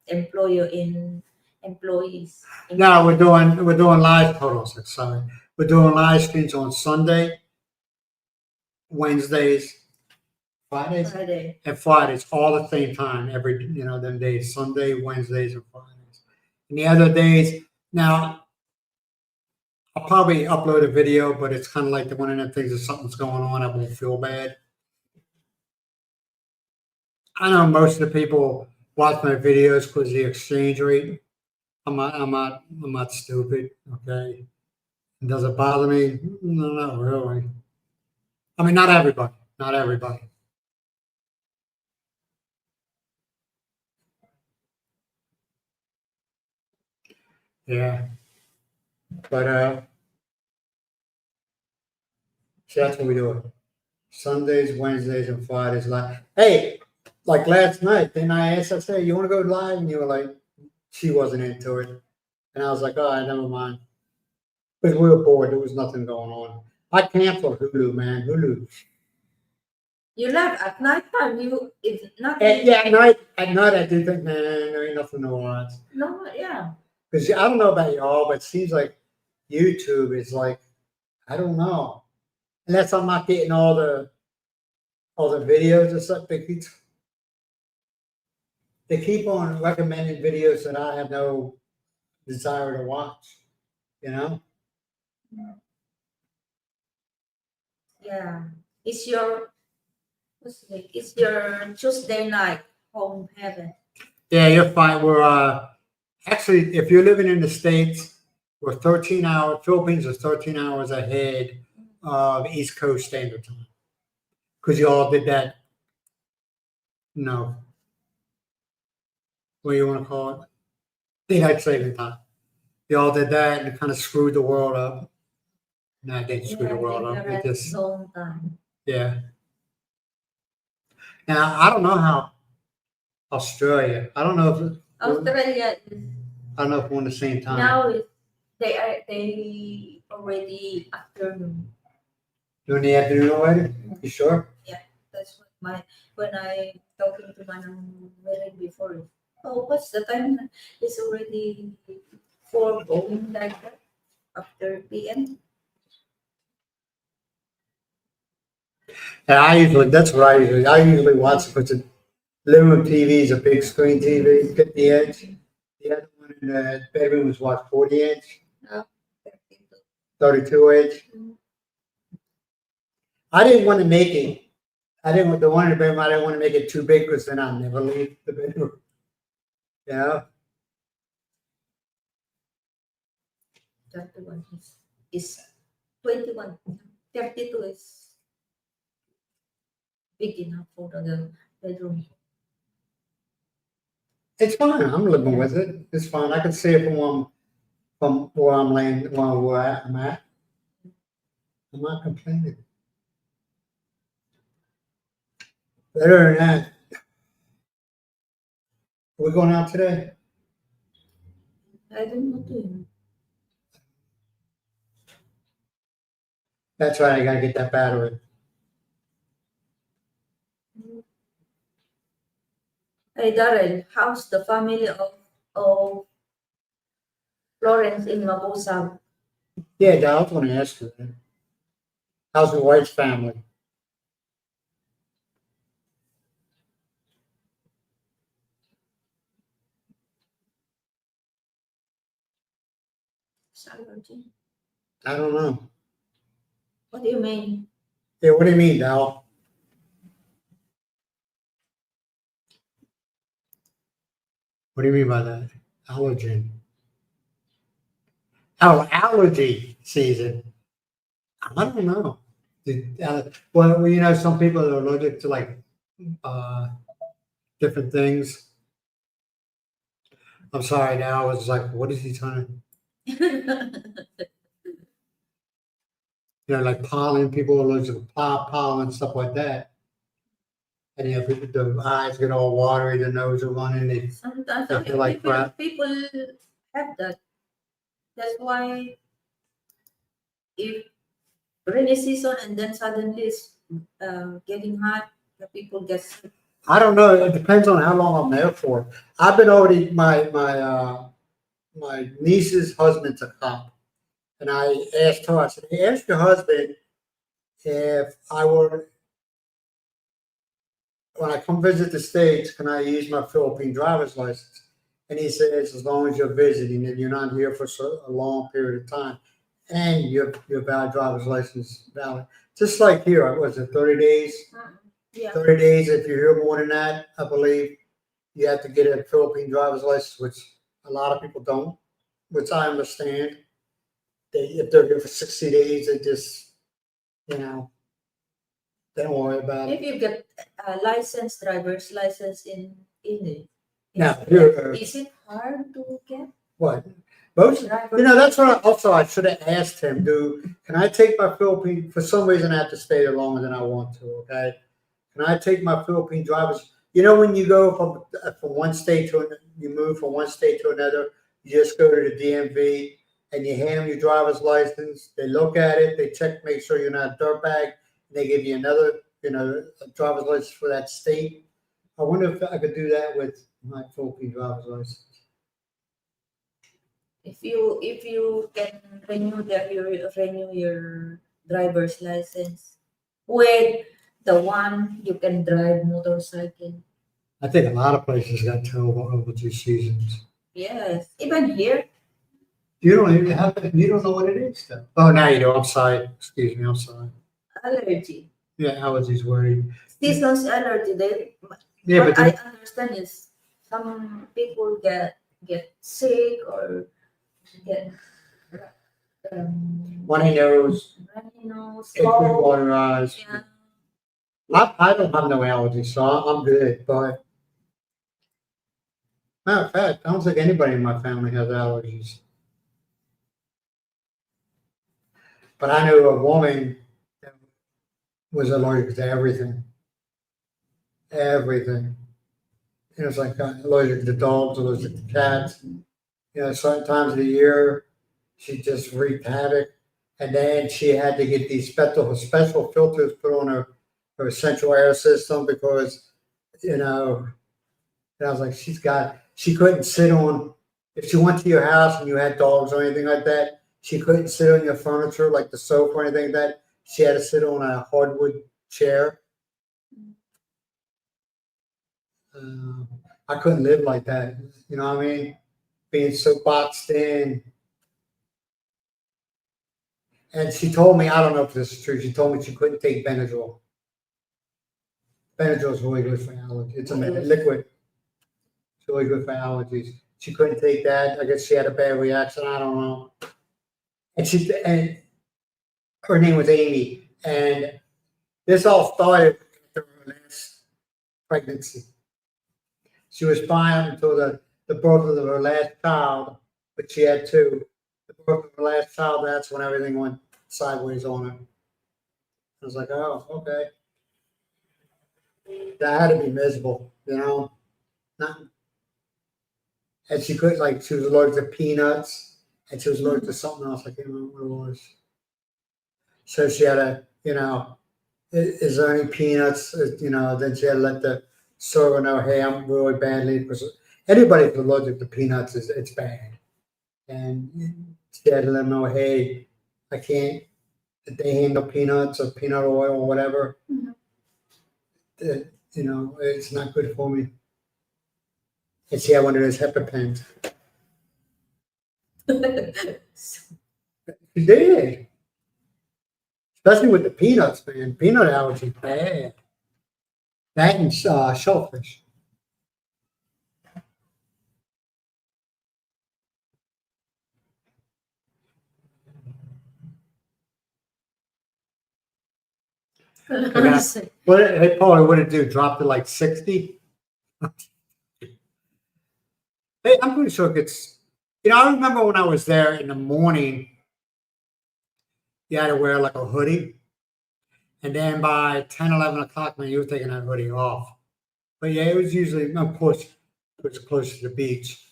employer in employees. No, we're doing live totals. Sorry, we're doing live streams on Sunday, Wednesdays, Fridays, Friday. and Fridays all at the same time. Every them days, Sunday, Wednesdays, and Fridays. And the other days, now I'll probably upload a video, but it's kind of like one of the things. If something's going on, I won't feel bad. I know most of the people watch my videos because the exchange rate. I'm not stupid. Okay. Does it bother me? No, not really. I mean, not everybody. Not everybody. Yeah. But so that's what we do. Sundays, Wednesdays, and Fridays. Like, hey, like last night, then I asked, I said, you want to go live? And you were like, she wasn't into it. And I was like, all right, never mind. Because we were bored. There was nothing going on. I canceled Hulu, man. Hulu. You left at night time. It's not. Yeah, at night I do think, man, there ain't nothing to watch. No, yeah. Because I don't know about y'all, but it seems like YouTube is like, I don't know. Unless I'm not getting all the videos and stuff, they keep on recommending videos that I have no desire to watch. You know? Yeah. It's your it's your Tuesday night home heaven. Yeah, you're fine. We're actually, if you're living in the States, we're 13 hours. Philippines is 13 hours ahead of East Coast Standard Time. Because you all did that. No, what do you want to call it? Daylight saving time. You all did that and it kind of screwed the world up. No, it didn't screw the world up. It just, long time. yeah. Now, I don't know how Australia, I don't know if, Australia is I don't know if we're on the same time. now they already afternoon. Doing the afternoon already? You sure? That's what when I talking to my married before. Oh, what's the time? It's already 4 going like that after PM. Yeah, that's what I usually watch because the living room TV is a big screen TV, 50 inch. The other one in the bedroom is what, 40 inch, Oh, 32 inch. Mm. I didn't want to make it. The one in the bedroom, I didn't want to make it too big because then I'll never leave the bedroom. You know? 31 is 21. 32 is big enough for the bedroom. It's fine. I'm living with it. It's fine. I can see it from where I'm laying, where I'm at. I'm not complaining. Better than that, we're going out today. I don't know too. That's right. I gotta get that battery. Hey Darren, how's the family of Florence in Mabusag? Yeah, I was going to ask you. How's your wife's family? I don't know. What do you mean? Yeah, what do you mean, Dal? What do you mean by that? Allergen. Oh, allergy season. I don't know. Well, some people are allergic to like different things. I'm sorry. Now I was like, what is he trying to? Like pollen. People are allergic to pollen, stuff like that. And the eyes get all watery, the nose are running. Sometimes They feel like crap. people have that. That's why if rainy season and then suddenly it's getting hot, the people get sick. I don't know. It depends on how long I'm there for. I've been already my niece's husband's a cop, and I asked her. I said, "Hey, ask your husband if I were when I come visit the States, can I use my Philippine driver's license?" And he says, as long as you're visiting and you're not here for a long period of time, and your valid driver's license is valid. Just like here, was it 30 days? Yeah. 30 days. If you're here more than that, I believe you have to get a Philippine driver's license, which a lot of people don't, which I understand. If they're here for 60 days, they just, you know, they don't worry about If it. you get a license, driver's license in Now, is it hard to get what? Most, driver's that's what I should have asked him. Can I take my Philippine, for some reason I have to stay there longer than I want to, okay? Can I take my Philippine driver's, when you go from one state to another, you move from one state to another, you just go to the DMV and you hand them your driver's license. They look at it, they check, make sure you're not a dirtbag. And they give you another, a driver's license for that state. I wonder if I could do that with my Philippine driver's license. if you can renew your driver's license with the one you can drive motorcycle. I think a lot of places got terrible overdue seasons. Yes, even here. You don't even have it. You don't know what it is, though. Oh, now you do. I'm sorry. Excuse me. I'm sorry. Allergy. Yeah, allergies worry. Season's allergy. Yeah, What but I understand is some people get sick or get runny nose, runny nose, itchy cold. water eyes. Yeah. I don't have no allergies, so I'm good. But matter of fact, I don't think anybody in my family has allergies. But I knew a woman that was allergic to everything. Everything. It was like allergic to dogs, allergic to cats. Certain times of the year, she just wreaked havoc. And then she had to get these special filters put on her central air system because, and I was like, she couldn't sit on, if she went to your house and you had dogs or anything like that, she couldn't sit on your furniture, like the sofa or anything like that. She had to sit on a hardwood chair. I couldn't live like that. You know what I mean? Being so boxed in. And she told me, I don't know if this is true, she told me she couldn't take Benadryl. Benadryl is really good for allergies. It's a liquid. It's really good for allergies. She couldn't take that. I guess she had a bad reaction. I don't know. And her name was Amy. And this all started after her last pregnancy. She was fine until the birth of her last child, but she had two. The birth of her last child, that's when everything went sideways on her. I was like, oh, okay. That had to be miserable, Not, and she could she was allergic to peanuts, and she was allergic to something else. I can't remember what it was. So she had is there any peanuts? Then she had to let the server know, hey, I'm really badly because anybody who's allergic to peanuts it's bad, and she had to let them know, hey, I can't. If they handle peanuts or peanut oil or whatever, it's not good for me. And she had one of those HEPA-pens. She did. Especially with the peanuts, man. Peanut allergy, bad. That and shellfish. Hey, Paul, what did it do? Dropped to like 60? Hey, I'm pretty sure it gets, I remember when I was there in the morning, you had to wear like a hoodie. And then by 10, 11 o'clock, man, you were taking that hoodie off. But yeah, it was usually, of course, it was close to the beach.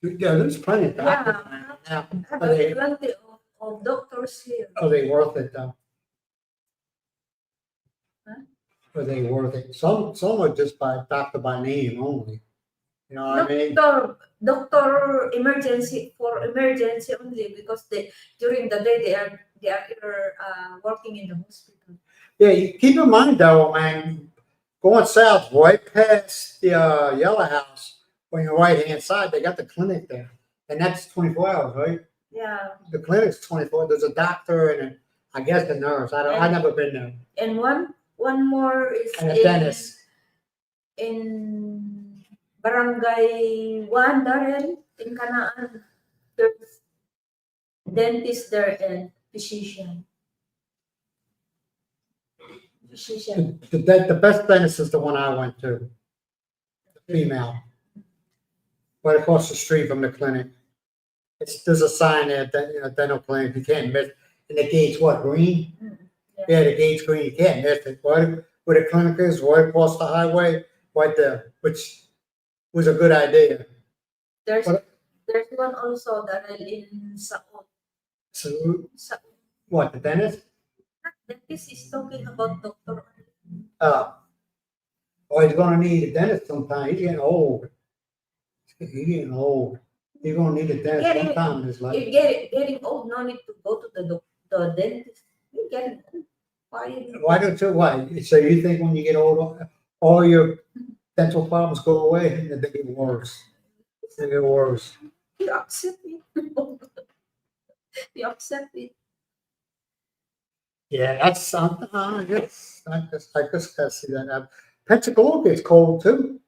Yeah, there's plenty of Yeah, now. I Are they, have plenty of doctors here. are they worth it though? Huh? Are they worth it? Some are just by doctor by name only. You know what I mean? Doctor emergency for emergency only because during the day they are either, working in the hospital. Yeah, you keep in mind though, man, going south right past the Yellow House on your right hand side, they got the clinic there. And that's 24 hours, right? Yeah, The clinic's 24. There's a doctor and I guess a nurse. I've never been there. and one more is And a dentist. in Barangay 1 Darren in Canaan. There's dentist there and physician. Physician. The best dentist is the one I went to, female, right across the street from the clinic. There's a sign there that, you know, dental clinic, you can't miss. And the gate's what, green? Yeah, the gate's green, you can't miss it. Right where the clinic is, right across the highway, right there, which was a good idea. There's What? there's one also that in Saot. So, Saot. what, the dentist? Dentist is talking about doctor. Oh, he's gonna need a dentist sometime. He's getting old. He's getting old. He's gonna need a dentist Getting- sometime in his life. You're getting old, no need to go to the dentist. You're getting old. Why don't you, why? So you think when you get old, all your dental problems go away and they get worse? They get worse. You accept it? You accept it? Yeah, that's something. I guess I just gotta see that. Pensacola gets cold too.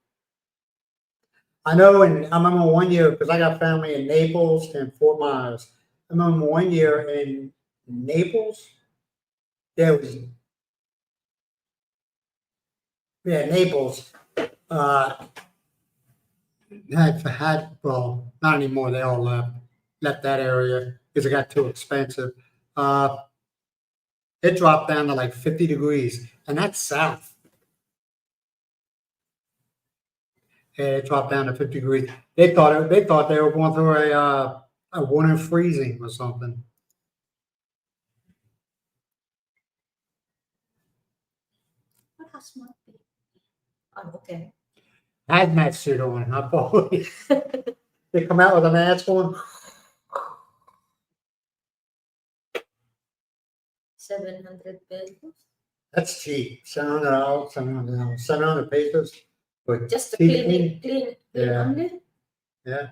I know, and I remember one year because I got family in Naples and Fort Myers. I remember one year in Naples, there was, yeah, Naples. Had well, not anymore. They all left that area because it got too expensive. It dropped down to like 50 degrees, and that's south. Yeah, it dropped down to 50 degrees. They thought they were going through a winter freezing or something. What has my Oh, okay. Hazmat suit on, huh, boy? They come out with a mask on. 700 pesos. That's cheap. $700, $700, 700 pesos. But Just to cheap clean Yeah. only. Yeah.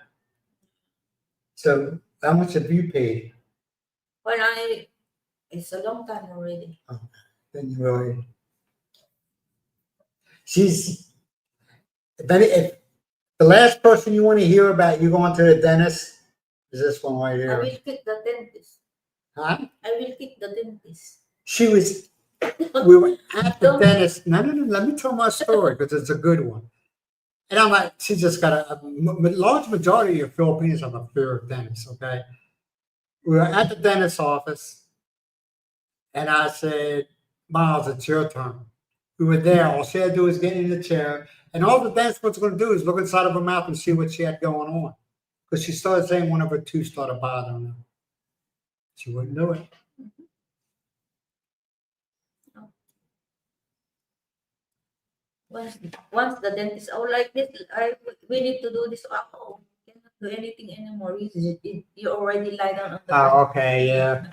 So how much have you paid? It's a long time already. Then you really. She's. If the last person you want to hear about you going to the dentist is this one right I here. will kick the dentist. Huh? I will kick the dentist. She was. We were at the Don't- dentist. No. Let me tell my story because it's a good one. And I'm like, she just got a large majority of Filipinos have a fear of dentists. Okay. We were at the dentist's office, and I said, "Myles, it's your turn." We were there. All she had to do was get in the chair, and all the dentist was going to do is look inside of her mouth and see what she had going on, because she started saying one of her teeth started bothering her. She wouldn't do it. Once the dentist, oh, like this, we need to do this. Oh, you cannot do anything anymore. You already lie down on the bed. Oh, okay, yeah.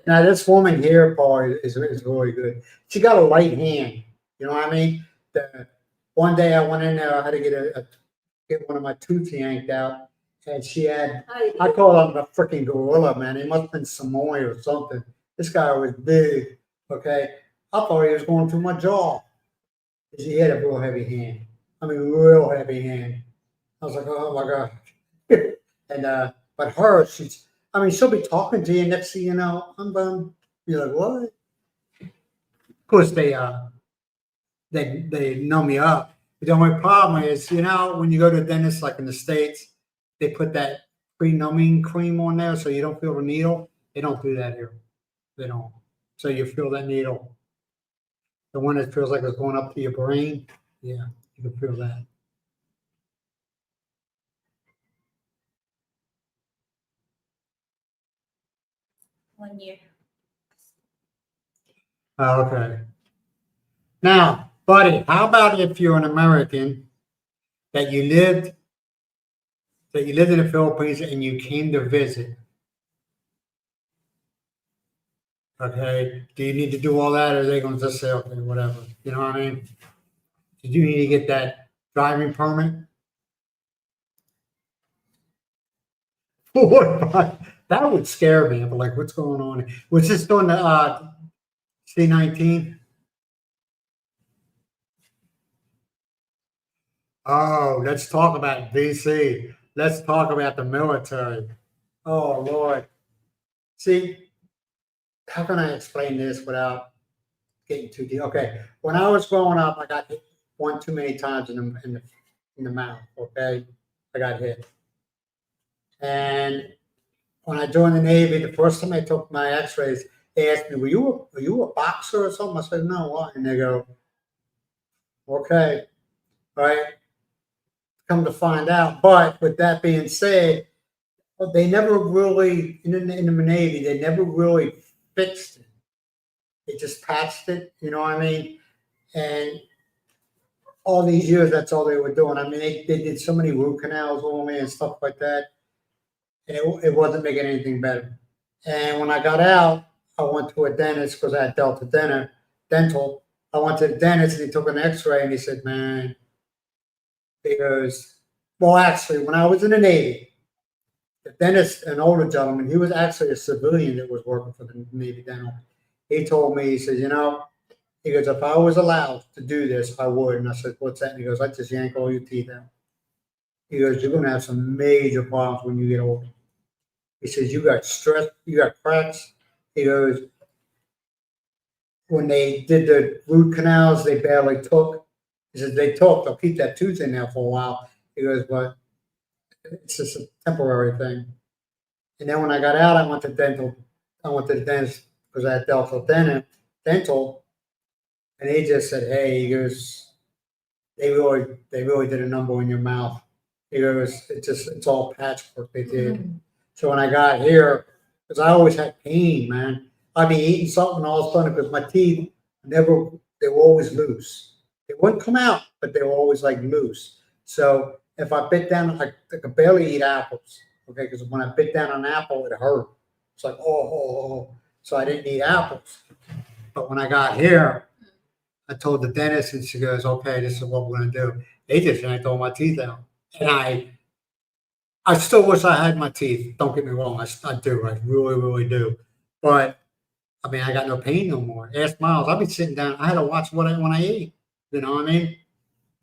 Now this woman here, Paul, is really good. She got a light hand. You know what I mean? One day I went in there, I had to get one of my tooth yanked out, and she had. I call him a freaking gorilla, man. He must have been Samoan or something. This guy was big. Okay, I thought he was going through my jaw. He had a real heavy hand. I mean, real heavy hand. I was like, oh my god. And but her, I mean, she'll be talking to you, next thing you know, I'm done. You're like, what? Of course, they numb me up. But the only problem is, you know, when you go to the dentist, like in the States, they put that pre-numbing cream on there so you don't feel the needle. They don't do that here. They don't. So you feel that needle. The one that feels like it's going up to your brain, yeah, you can feel that. 1 year. Okay. Now, buddy, how about if you're an American that you lived in the Philippines and you came to visit? Okay, do you need to do all that, or are they going to just say, okay, whatever? You know what I mean? Did you need to get that driving permit? What? That would scare me. I'm like, what's going on? Was this doing the C-19? Oh, let's talk about DC. Let's talk about the military. Oh, Lord. See, how can I explain this without getting too deep? Okay, when I was growing up, I got hit one too many times in the mouth. Okay, I got hit, and when I joined the Navy, the first time I took my X-rays, they asked me, were you a boxer or something?" I said, "No, what?" And they go, "Okay, all right." Come to find out, but with that being said, they never really in the Navy. They never really fixed it. They just patched it. You know what I mean? And all these years, that's all they were doing. I mean, they did so many root canals on me and stuff like that, and it wasn't making anything better. And when I got out, I went to a dentist because I had dental. I went to the dentist and he took an X-ray and he said, "Man," he goes, "Well, actually, when I was in the Navy, the dentist, an older gentleman, he was actually a civilian that was working for the Navy Dental. He told me, he said, he goes, if I was allowed to do this, I would." And I said, "What's that?" And he goes, "I just yank all your teeth out." He goes, "You're going to have some major problems when you get older." He says, "You got stress, you got cracks." He goes, "When they did the root canals, they barely took." He says, "They took, they'll keep that tooth in there for a while." He goes, "But it's just a temporary thing." And then when I got out, I went to dental. I went to the dentist because I had dental, and he just said, "Hey," he goes, they really did a number on your mouth." He goes, it's all patchwork they did." So when I got here, because I always had pain, man. I'd be eating something all of a sudden because my teeth they were always loose. They wouldn't come out, but they were always like loose. So if I bit down, I could barely eat apples. Okay, because when I bit down an apple, it hurt. It's like, oh. So I didn't eat apples. But when I got here, I told the dentist, and she goes, "Okay, this is what we're gonna do." They just yanked all my teeth out, and I still wish I had my teeth. Don't get me wrong, I do, I really do. But I mean, I got no pain no more. Ask Myles. I've been sitting down. I had to watch when I ate. You know what I mean?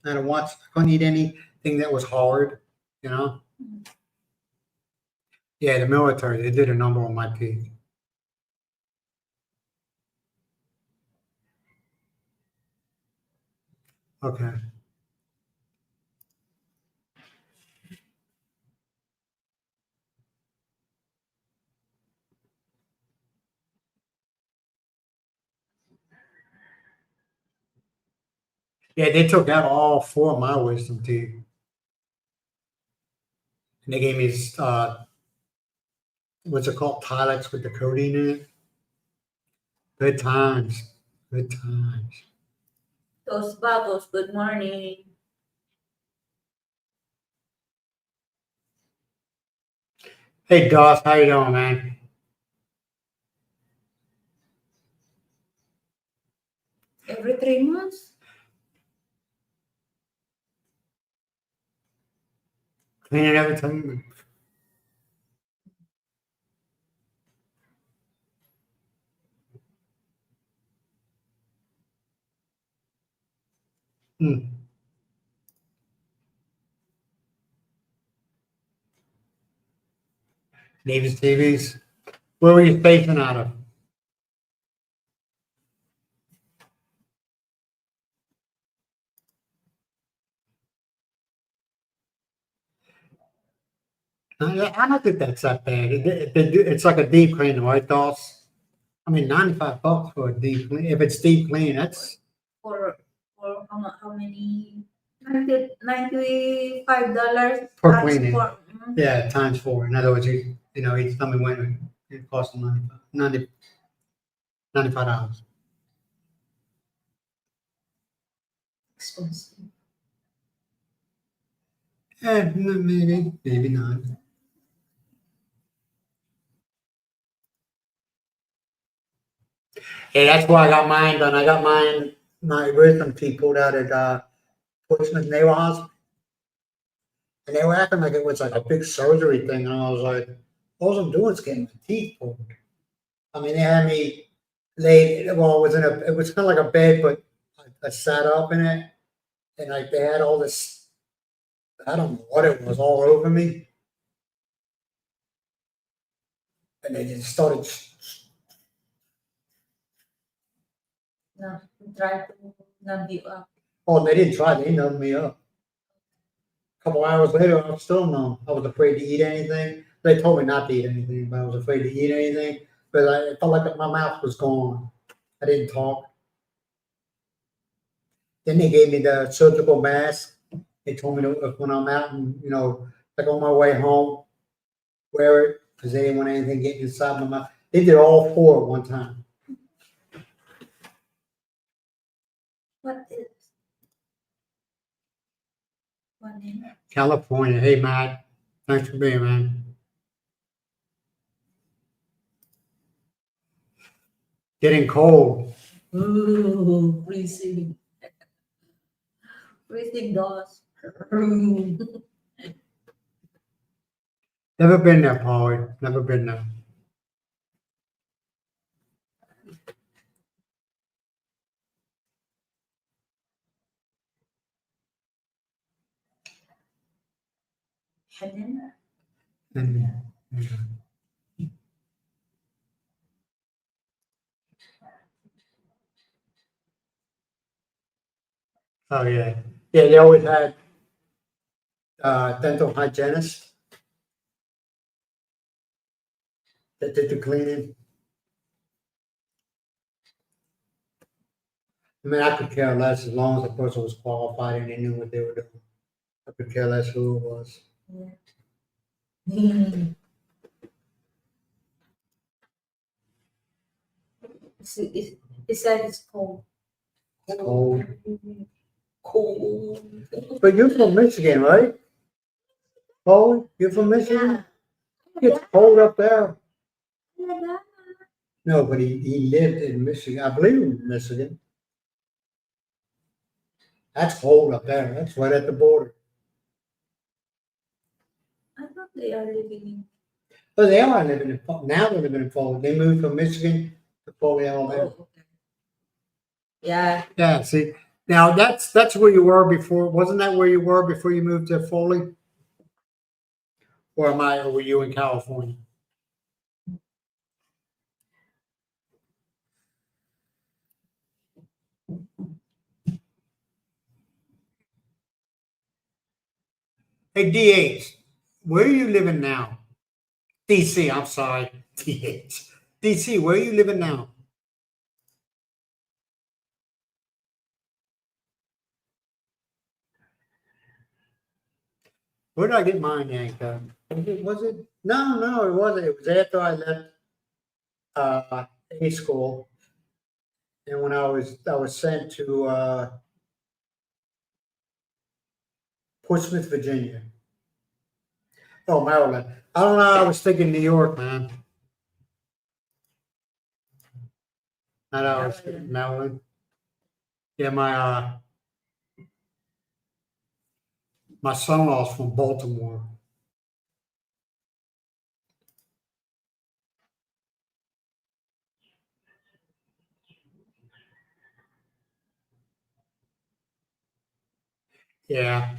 I had to watch. I couldn't eat anything that was hard. You know? Yeah, the military. They did a number on my teeth. Okay. Yeah, they took out all four of my wisdom teeth, and they gave me what's it called, Tilex with the codeine in it. Good times. Good times. Those bubbles, good morning. Hey, Doss, how you doing, man? Every 3 months? Cleaning everything. Hmm. Navy's TVs. Where were you spacing out of? I don't think that's that bad. It's like a deep clean, right, Doss? I mean, $95 for a deep clean. If it's deep clean, that's For how many? $95 per times cleaning. four. Yeah, times four. In other words, you know, each time we went, It cost them $95. Expensive. Maybe not. Yeah, that's why I got mine done. I got my wisdom teeth pulled out at Portsmouth Naval Hospital. And they were acting like it was like a big surgery thing. And I was like, all I'm doing is getting my teeth pulled. I mean, they had me laid, well, it was kind of like a bed, but I sat up in it. And like they had all this, I don't know what it was, all over me. And they just started, No, try to numb you up. oh, they didn't try, they numbed me up. A couple hours later, I was still numb. I was afraid to eat anything. They told me not to eat anything, but I was afraid to eat anything. But I felt like my mouth was gone. I didn't talk. Then they gave me the surgical mask. They told me to, when I'm out and, like on my way home, wear it because they didn't want anything getting inside my mouth. They did all four at one time. What is one name? California. Hey, Matt. Thanks for being, man. Getting cold. Ooh, freezing. Freezing doors. Never been there, Polly. Never been there. Hanan? Oh, yeah. Yeah, they always had dental hygienist that did the cleaning. I mean, I could care less as long as the person was qualified and they knew what they were doing. I could care less who it was. Yeah. It said it's cold. Cold. Cold. But you're from Michigan, right? Polly, you're from Michigan? It's cold up there. Yeah. No, but he lived in Michigan. I believe in Michigan. That's cold up there. That's right at the border. I thought they are living in. But they are living in now they're living in Foley. They moved from Michigan to Foley, Alabama. Oh, okay. Yeah. Yeah, see. Now that's where you were before. Wasn't that where you were before you moved to Foley? Or were you in California? Hey, DH, where are you living now? DC, I'm sorry. DH. DC, where are you living now? Where did I get mine yanked up? Was it? No, it wasn't. It was after I left A school. And when I was sent to Portsmouth, Virginia. Oh, Maryland. I don't know. I was thinking New York, man. Not I was thinking Maryland. Yeah, my son-in-law's from Baltimore. Yeah.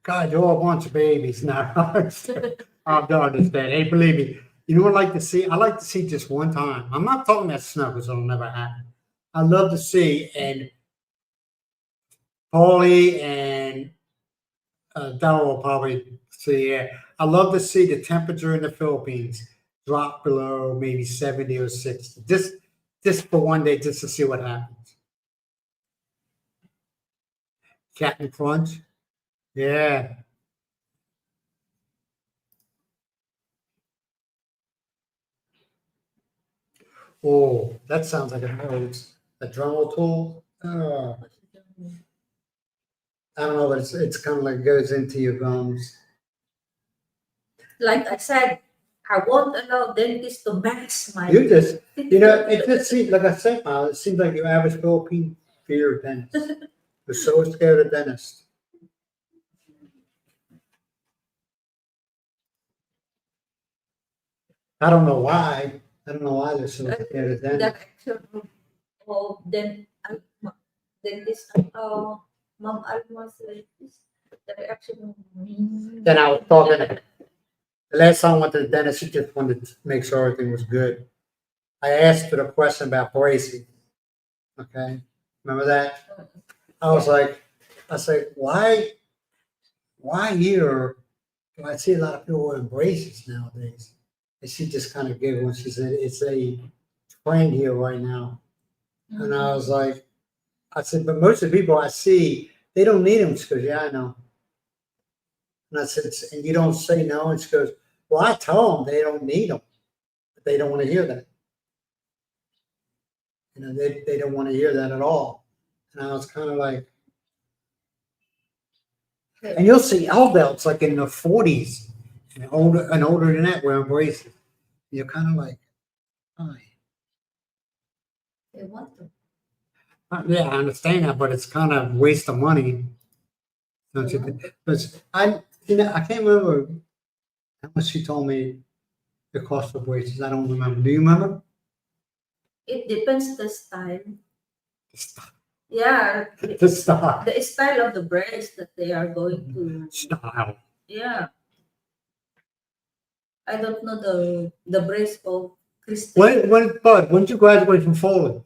God, you all wants babies now. I don't understand. Hey, believe me. You know what I like to see? I like to see just one time. I'm not talking about snow because it'll never happen. I love to see, and Paulie and Darryl will probably see. Yeah, I love to see the temperature in the Philippines drop below maybe 70 or 60. Just for one day, just to see what happens. Captain Crunch. Yeah. Oh, that sounds like a Dremel tool. I don't know, but it's kind of like goes into your gums. Like I said, I won't allow dentists to mess my You just, it just seems like I said, Myles, it seems like your average Philippine fear of dentists. They're so scared of dentists. I don't know why. I don't know why they're so scared of that dentists. action of dentist Mom Alma's like this. The reaction of Then I was talking, the last time I went to the dentist, she just wanted to make sure everything was good. I asked her the question about bracing. Okay. Remember that? I was like, I said, why here do I see a lot of people wearing braces nowadays? And she just kind of giggled and she said, it's a trend here right now. And I was like, I said, but most of the people I see, they don't need them. She goes, yeah, I know. And I said, and you don't say no? And she goes, well, I tell them they don't need them, but they don't want to hear that. They don't want to hear that at all. And I was kind of like, and you'll see adults like in the 40s and older than that wearing braces. You're kind of like, hi. they want to. Yeah, I understand that, but it's kind of waste of money, don't you think? Because I can't remember how much she told me the cost of braces. I don't remember. Do you remember? It depends the style. Stop. Yeah, The style. the style of the brace that they are going to. Style. Yeah, I don't know the brace of Christy. When did you graduate from Foley?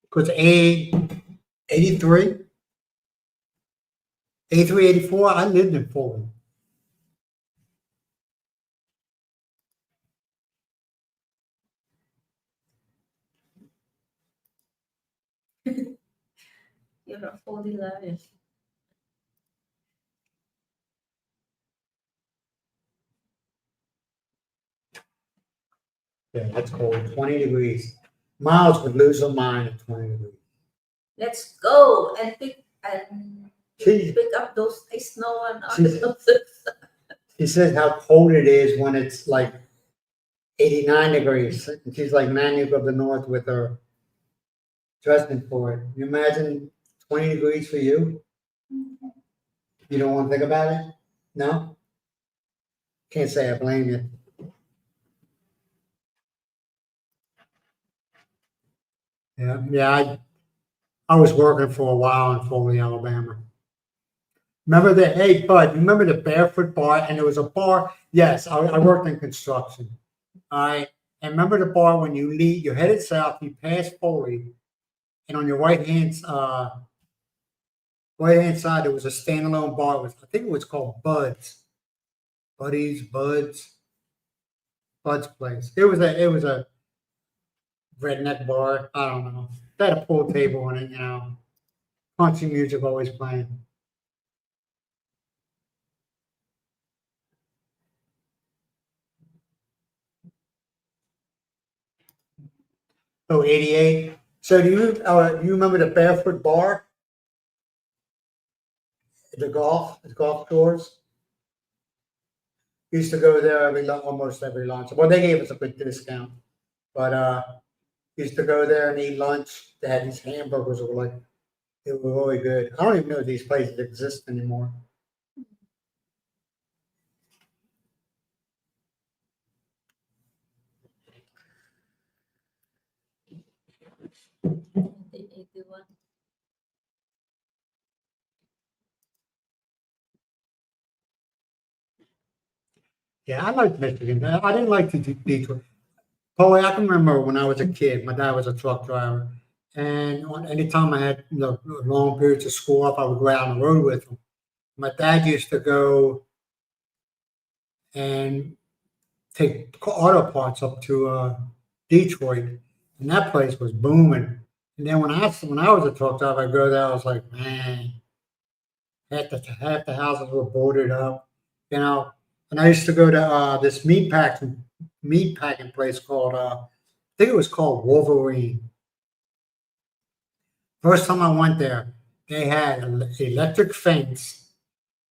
Because 83, 83, 84, I lived in Foley. You're a Foley liar. Yeah, that's cold. 20 degrees. Miles would lose her mind at 20 degrees. Let's go and pick She, up those snow and She's- all. she says how cold it is when it's like 89 degrees. And she's like Nanu of the North with her dressing for it. You imagine 20 degrees for you? You don't want to think about it? No? Can't say I blame you. Yeah. I was working for a while in Foley, Alabama. Remember the, hey, Bud, remember the Barefoot Bar? And there was a bar. Yes, I worked in construction. All right. And remember the bar when you leave, you're headed south, you pass Foley, and on your right hand side, there was a standalone bar. I think it was called Bud's Place. It was a redneck bar. I don't know. They had a pool table in it, country music always playing. Oh, 88. So do you remember the Barefoot Bar? The golf tours? Used to go there almost every lunch. Well, they gave us a good discount, but used to go there and eat lunch. They had these hamburgers that were like, they were really good. I don't even know if these places exist anymore. Yeah, I liked Michigan. I didn't like Detroit. Polly, I can remember when I was a kid, my dad was a truck driver. And anytime I had long periods of school off, I would go out on the road with him. My dad used to go and take auto parts up to Detroit, and that place was booming. And then when I was a truck driver, I go there, I was like, man, half the houses were boarded up, you know. And I used to go to this meat packing place called I think it was called Wolverine. First time I went there, they had an electric fence.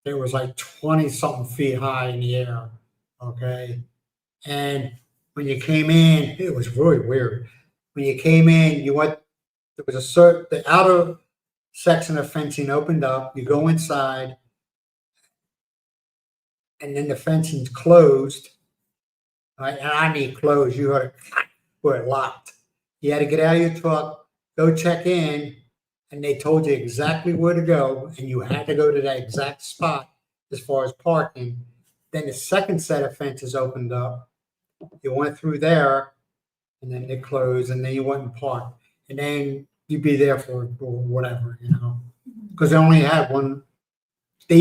It was like 20 something feet high in the air. Okay. And when you came in, it was really weird. When you came in, there was the outer section of fencing opened up. You go inside, and then the fencing's closed. Right? And I mean closed. You heard it where it locked. You had to get out of your truck, go check in, and they told you exactly where to go, and you had to go to that exact spot as far as parking. Then the second set of fences opened up. You went through there, and then they closed, and then you went and parked, and then you'd be there for whatever, because they only had one. They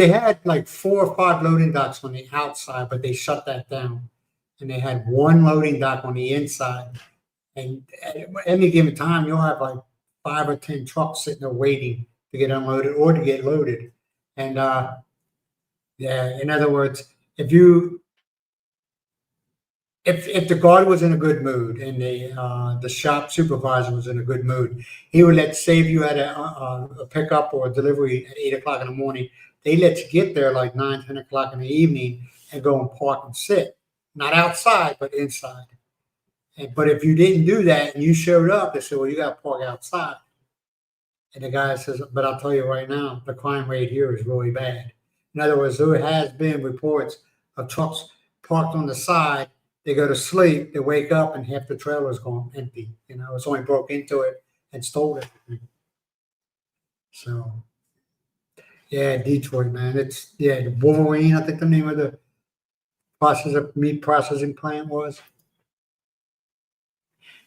had like 4 or 5 loading docks on the outside, but they shut that down, and they had one loading dock on the inside. And at any given time, you'll have like 5 or 10 trucks sitting there waiting to get unloaded or to get loaded. And yeah, in other words, if the guard was in a good mood and the shop supervisor was in a good mood, he would say if you had a pickup or a delivery at 8 o'clock in the morning, they let you get there like 9, 10 o'clock in the evening and go and park and sit, not outside but inside. But if you didn't do that and you showed up, they said, "Well, you got to park outside." And the guy says, "But I'll tell you right now, the crime rate here is really bad." In other words, there has been reports of trucks parked on the side. They go to sleep, they wake up, and half the trailer's gone empty. Someone broke into it and stole everything. So, yeah, Detroit, man. The Wolverine, I think the name of the meat processing plant was.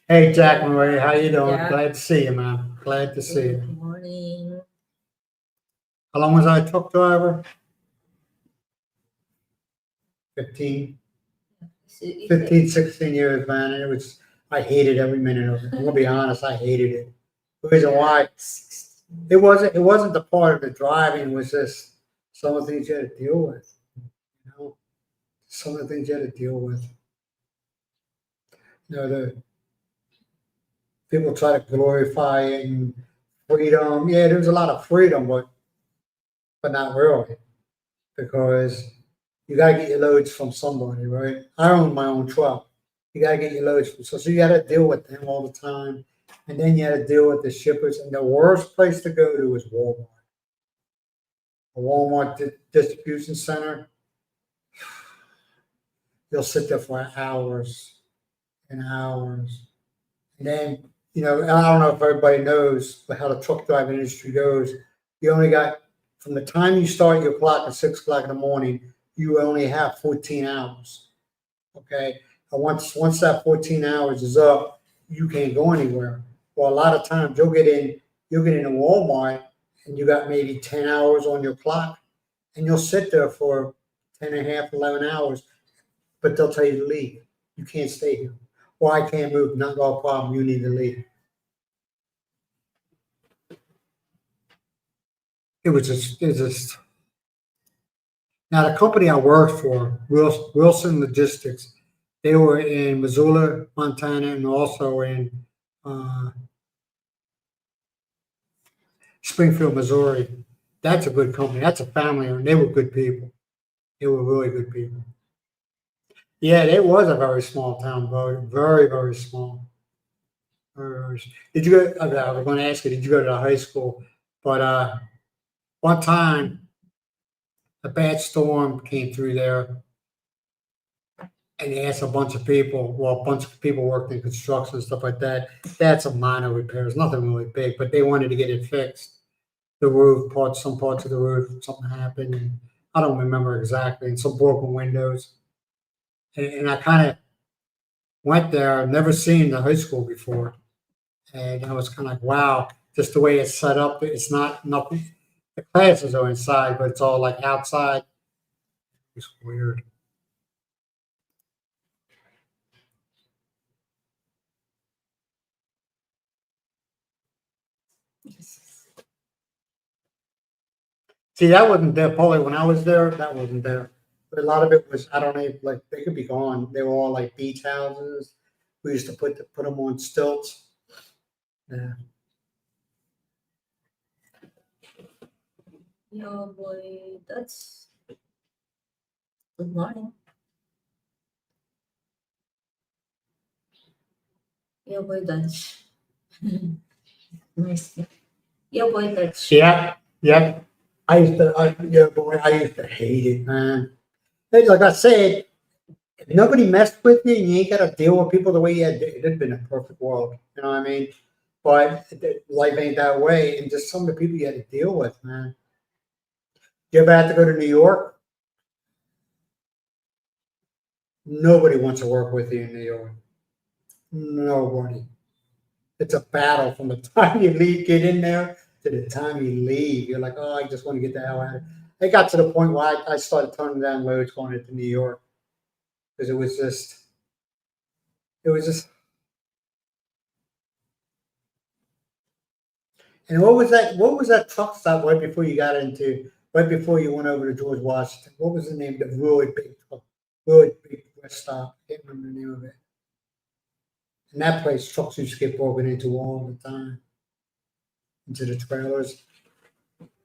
Hey, Jack Marie, how you doing? Yeah. Glad to see you, man. Glad to see you. Good morning. How long was I a truck driver? 15, 16 years, man. And I hated every minute of it. I'm gonna be honest, I hated it. The reason why it wasn't the part of the driving, it was just some of the things you had to deal with. Some of the things you had to deal with. The people try to glorify it and freedom. Yeah, there's a lot of freedom, but not really, because you gotta get your loads from somebody, right? I own my own truck. You gotta get your loads from so you gotta deal with them all the time, and then you gotta deal with the shippers. And the worst place to go to is Walmart. A Walmart distribution center. You'll sit there for hours and hours, and then I don't know if everybody knows how the truck driving industry goes. You only got from the time you start your clock at 6 o'clock in the morning, you only have 14 hours. Okay. And once that 14 hours is up, you can't go anywhere. Well, a lot of times you'll get in a Walmart and you got maybe 10 hours on your clock, and you'll sit there for 10 and a half, 11 hours, but they'll tell you to leave. You can't stay here. Or I can't move, not no problem. You need to leave. It was just. Now, the company I worked for, Wilson Logistics, they were in Missoula, Montana, and also in Springfield, Missouri. That's a good company. That's a family, and they were good people. They were really good people. Yeah, it was a very small town, bro. Very, very small. Did you go? Okay, I was going to ask you, did you go to the high school? But one time, a bad storm came through there, and they asked a bunch of people. Well, a bunch of people worked in construction and stuff like that. They had some minor repairs, nothing really big, but they wanted to get it fixed. The roof, some parts of the roof, something happened, and I don't remember exactly, and some broken windows. And I kind of went there, never seen the high school before, and I was kind of like, wow, just the way it's set up. It's not nothing. The classes are inside, but it's all like outside. It's weird. Yes. See, that wasn't there probably when I was there. That wasn't there. But a lot of it was, I don't know, like they could be gone. They were all like beach houses. We used to put them on stilts. Yeah. Yo, boy, that's good morning. Yo, boy, Dutch. Nice. Yo, boy, Dutch. Yeah. Yeah. Yeah, boy, I used to hate it, man. Hey, like I said, if nobody messed with you, and you ain't got to deal with people the way you had. It'd been a perfect world. You know what I mean? But life ain't that way, and just some of the people you had to deal with, man. You ever had to go to New York? Nobody wants to work with you in New York. Nobody. It's a battle from the time you leave, get in there, to the time you leave. You're like, oh, I just want to get the hell out of here. It got to the point where I started turning down loads going into New York because it was just. And what was that? What was that truck stop right before you got into? Right before you went over to George Washington? What was the name of the really big truck? Really big rest stop? I can't remember the name of it. And that place, trucks used to get broken into all the time, into the trailers.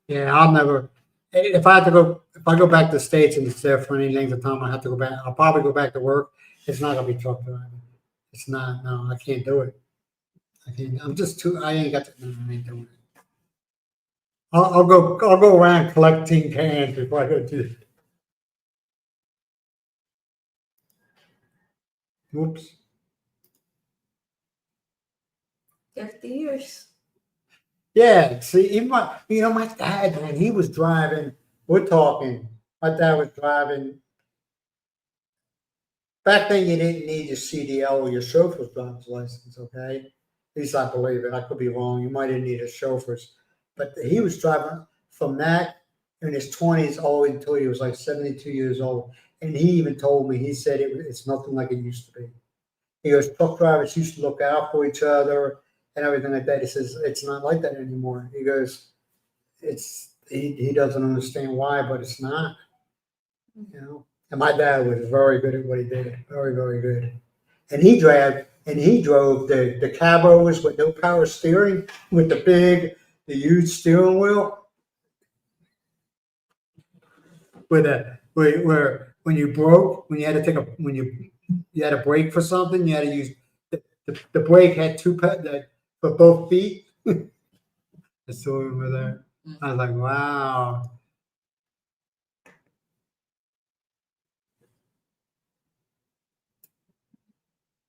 Yeah, I'll never. If I have to go, if I go back to the States and it's there for any length of time, I have to go back. I'll probably go back to work. It's not gonna be truck driving. It's not. No, I can't do it. I can't. I'm just too. I ain't got the. No, I ain't doing it. I'll go. I'll go around collecting cans before I go to. Whoops. 30 years. Yeah. See, even my dad, man, he was driving. We're talking. My dad was driving. Back then, you didn't need your CDL or your chauffeur's driver's license. Okay. At least I believe it. I could be wrong. You might have needed a chauffeur's, but he was driving from that in his 20s all the way until he was like 72 years old. And he even told me, he said it's nothing like it used to be. He goes, truck drivers used to look out for each other and everything like that. He says, it's not like that anymore. He goes, he doesn't understand why, but it's not, you know. And my dad was very good at what he did. Very, very good. And he drove the cabos with no power steering with the huge steering wheel with where when you broke, when you had to take a when you had a brake for something, you had to use the brake had for both feet. I saw him over there. I was like, wow.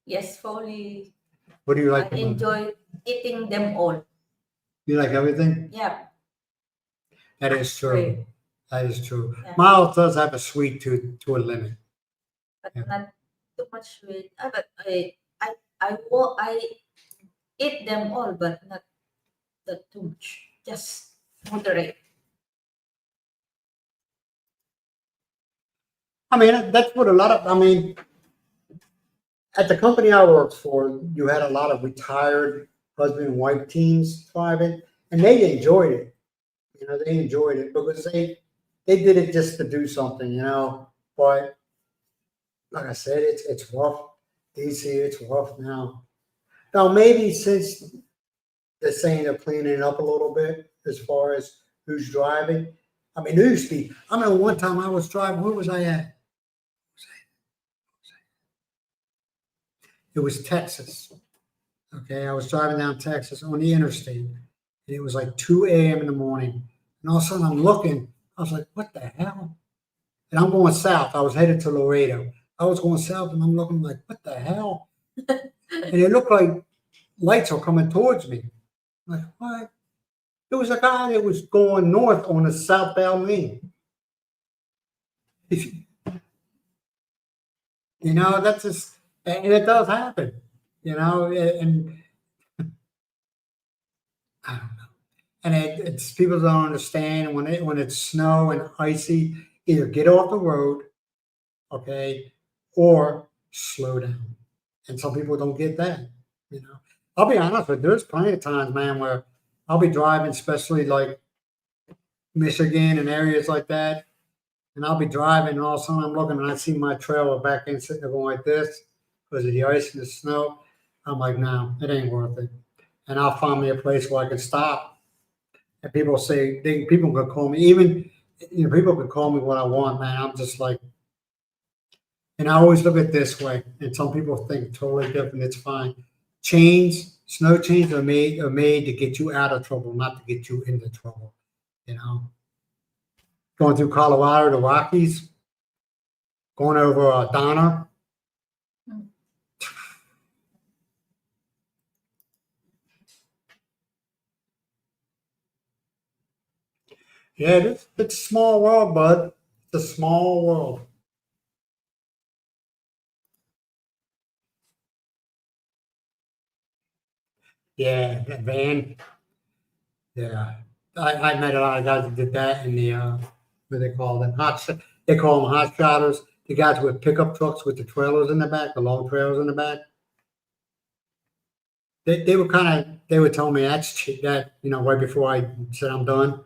Yes, fully. What do you I like about it? enjoy eating them all. You like everything? Yeah. That is true. Great. That is true. Yeah. Miles does have a sweet tooth to a limit. But Yeah. not too much sweet. But I eat them all, but not that too much. Just moderate. I mean, that's what a lot of. I mean, at the company I worked for, you had a lot of retired husband and wife teams driving, and they enjoyed it. You know, they enjoyed it because they did it just to do something. You know, but like I said, it's rough. DC, it's rough now. Now maybe since they're saying they're cleaning it up a little bit as far as who's driving. I mean, there used to be. I remember one time I was driving. Where was I at? It was Texas. Okay, I was driving down Texas on the interstate, and it was like 2 a.m. in the morning. And all of a sudden, I'm looking. I was like, "What the hell?" And I'm going south. I was headed to Laredo. I was going south, and I'm looking like, "What the hell?" And it looked like lights are coming towards me. I'm like, what? There was a guy that was going north on a southbound lane. You know, that's just, and it does happen. You know, and I don't know. And it's people don't understand when it's snow and icy, either get off the road, okay, or slow down. And some people don't get that. You know, I'll be honest with you, there's plenty of times, man, where I'll be driving, especially like Michigan and areas like that. And I'll be driving, and all of a sudden I'm looking and I see my trailer back in sitting there going like this because of the ice and the snow. I'm like, no, it ain't worth it. And I'll find me a place where I can stop. And people say, people could call me, even, people could call me what I want, man. I'm just like, and I always look at it this way. And some people think totally different. It's fine. Snow chains are made to get you out of trouble, not to get you into trouble. You know, going through Colorado, the Rockies, going over Donner. Yeah, it's a small world, bud. It's a small world. Yeah, that van. Yeah, I met a lot of guys that did that in the what they call them they call them hot shotters. The guys with pickup trucks with the trailers in the back, the long trailers in the back. They were they would tell me that right before I said I'm done.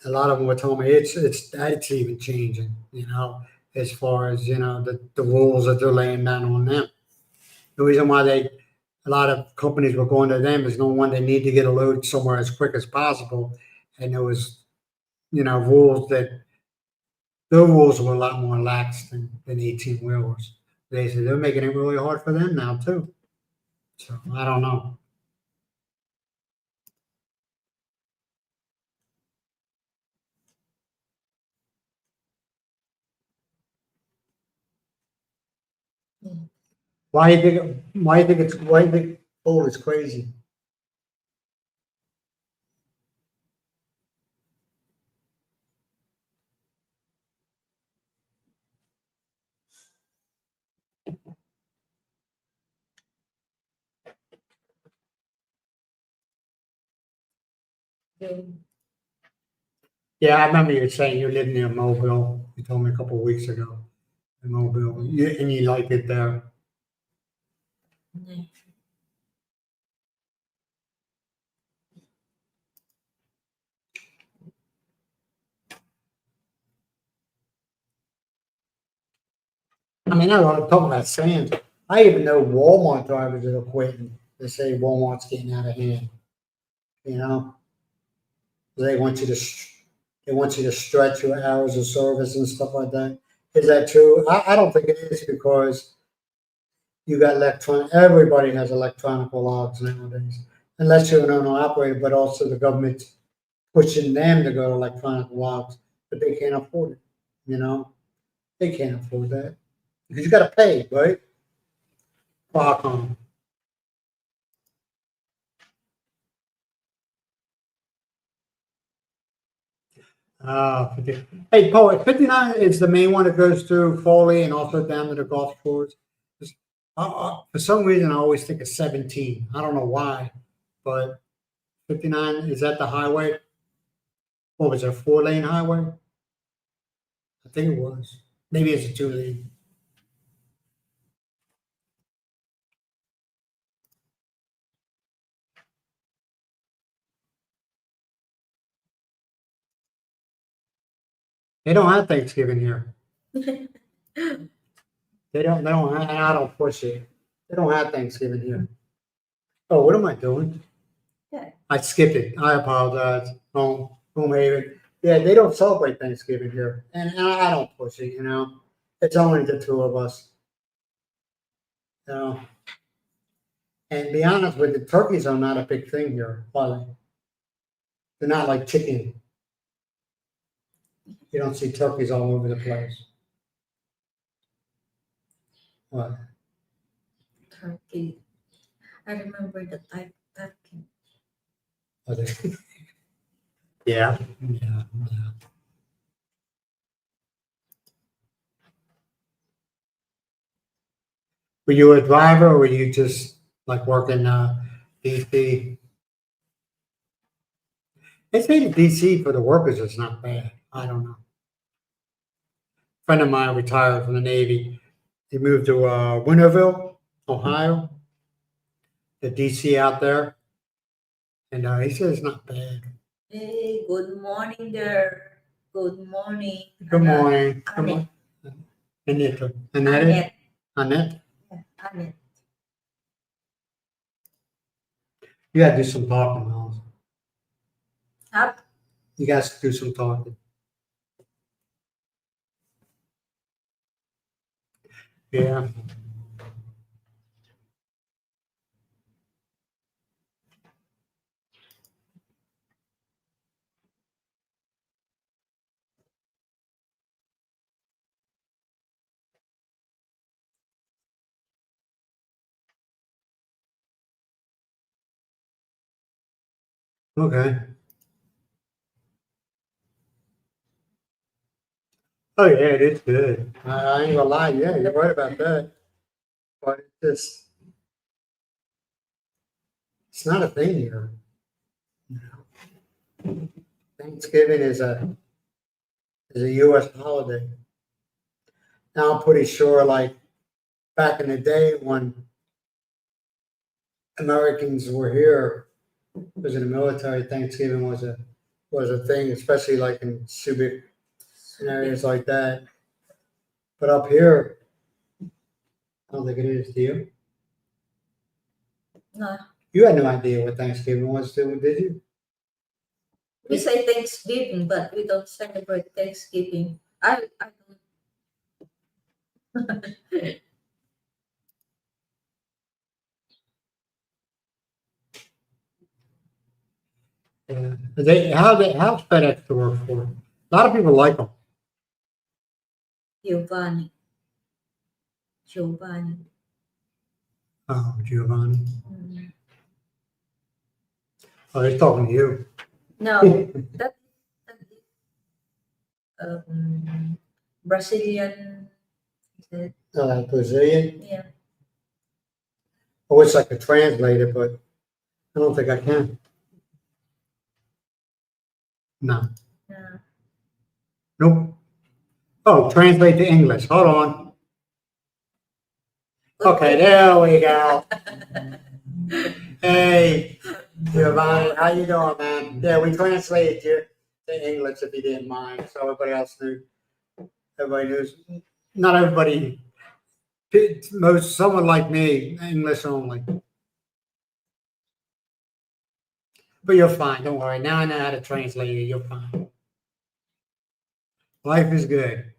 A lot of them would tell me it's even changing. As far as the rules that they're laying down on them. The reason why a lot of companies were going to them is no one they need to get a load somewhere as quick as possible, and there was rules that their rules were a lot more lax than 18 wheelers. They said they're making it really hard for them now too. So I don't know. Why you think coal is crazy? Yeah, I remember you saying you lived near Mobile. You told me a couple of weeks ago in Mobile, and you like it there. I mean, I'm talking about Sam's. I even know Walmart drivers that are quitting. They say Walmart's getting out of hand. You know, they want you to they want you to stretch your hours of service and stuff like that. Is that true? I don't think it is because you got electronic. Everybody has electronic logs nowadays, unless you're an owner operator. But also the government's pushing them to go to electronic logs, but they can't afford it. You know, they can't afford that because you got to pay, right? Qualcomm. Ah, 50. Hey, Poet, 59 is the main one that goes through Foley and also down to the golf course. For some reason, I always think of 17. I don't know why, but 59, is that the highway? What was it, a 4-lane highway? I think it was. Maybe it's a 2-lane. They don't have Thanksgiving here. They don't, and I don't push it. They don't have Thanksgiving here. Oh, what am I doing? Yeah. I skipped it. I apologize. Home Haven. Yeah, they don't celebrate Thanksgiving here. And I don't push it. It's only the two of us. You know. And be honest with you, turkeys are not a big thing here, are they? They're not like chicken. You don't see turkeys all over the place. What? Turkey. I remember the type turkey. Are they? Yeah, yeah, yeah. Were you a driver or were you just like working DC? They say the DC for the workers is not bad. I don't know. Friend of mine retired from the Navy. He moved to Winterville, Ohio, the DC out there. And he said it's not bad. Hey, good morning there. Good morning. Good morning. Good Annette. morning. Annette. Annette. Annette. Yeah, Annette. You gotta do some talking, Myles. Up. You guys do some talking. Yeah. Okay. Oh yeah, it is good. I ain't gonna lie. Yeah, you're right about that. But it's not a thing here. Thanksgiving is a U.S. holiday. Now I'm pretty sure, like back in the day when Americans were here, was in the military, Thanksgiving was a thing, especially like in Subic and areas like that. But up here, I don't think it is. Do you? No, You had no idea what Thanksgiving was, did you? we say Thanksgiving, but we don't celebrate Thanksgiving. I don't. Yeah. How's FedEx to work for? A lot of people like them. Giovanni. Giovanni. Oh, Giovanni. Mm. Oh, he's talking to you. No, that Brazilian. Is it? Brazilian. Yeah. I wish I could translate it, but I don't think I can. No. Yeah. Nope. Oh, translate to English. Hold on. Okay, there we go. Hey, Giovanni, how you doing, man? Yeah, we translated you to English if you didn't mind, so everybody else knew. Everybody knows. Not everybody. Someone like me, English only. But you're fine. Don't worry. Now I know how to translate it. You're fine. Life is good.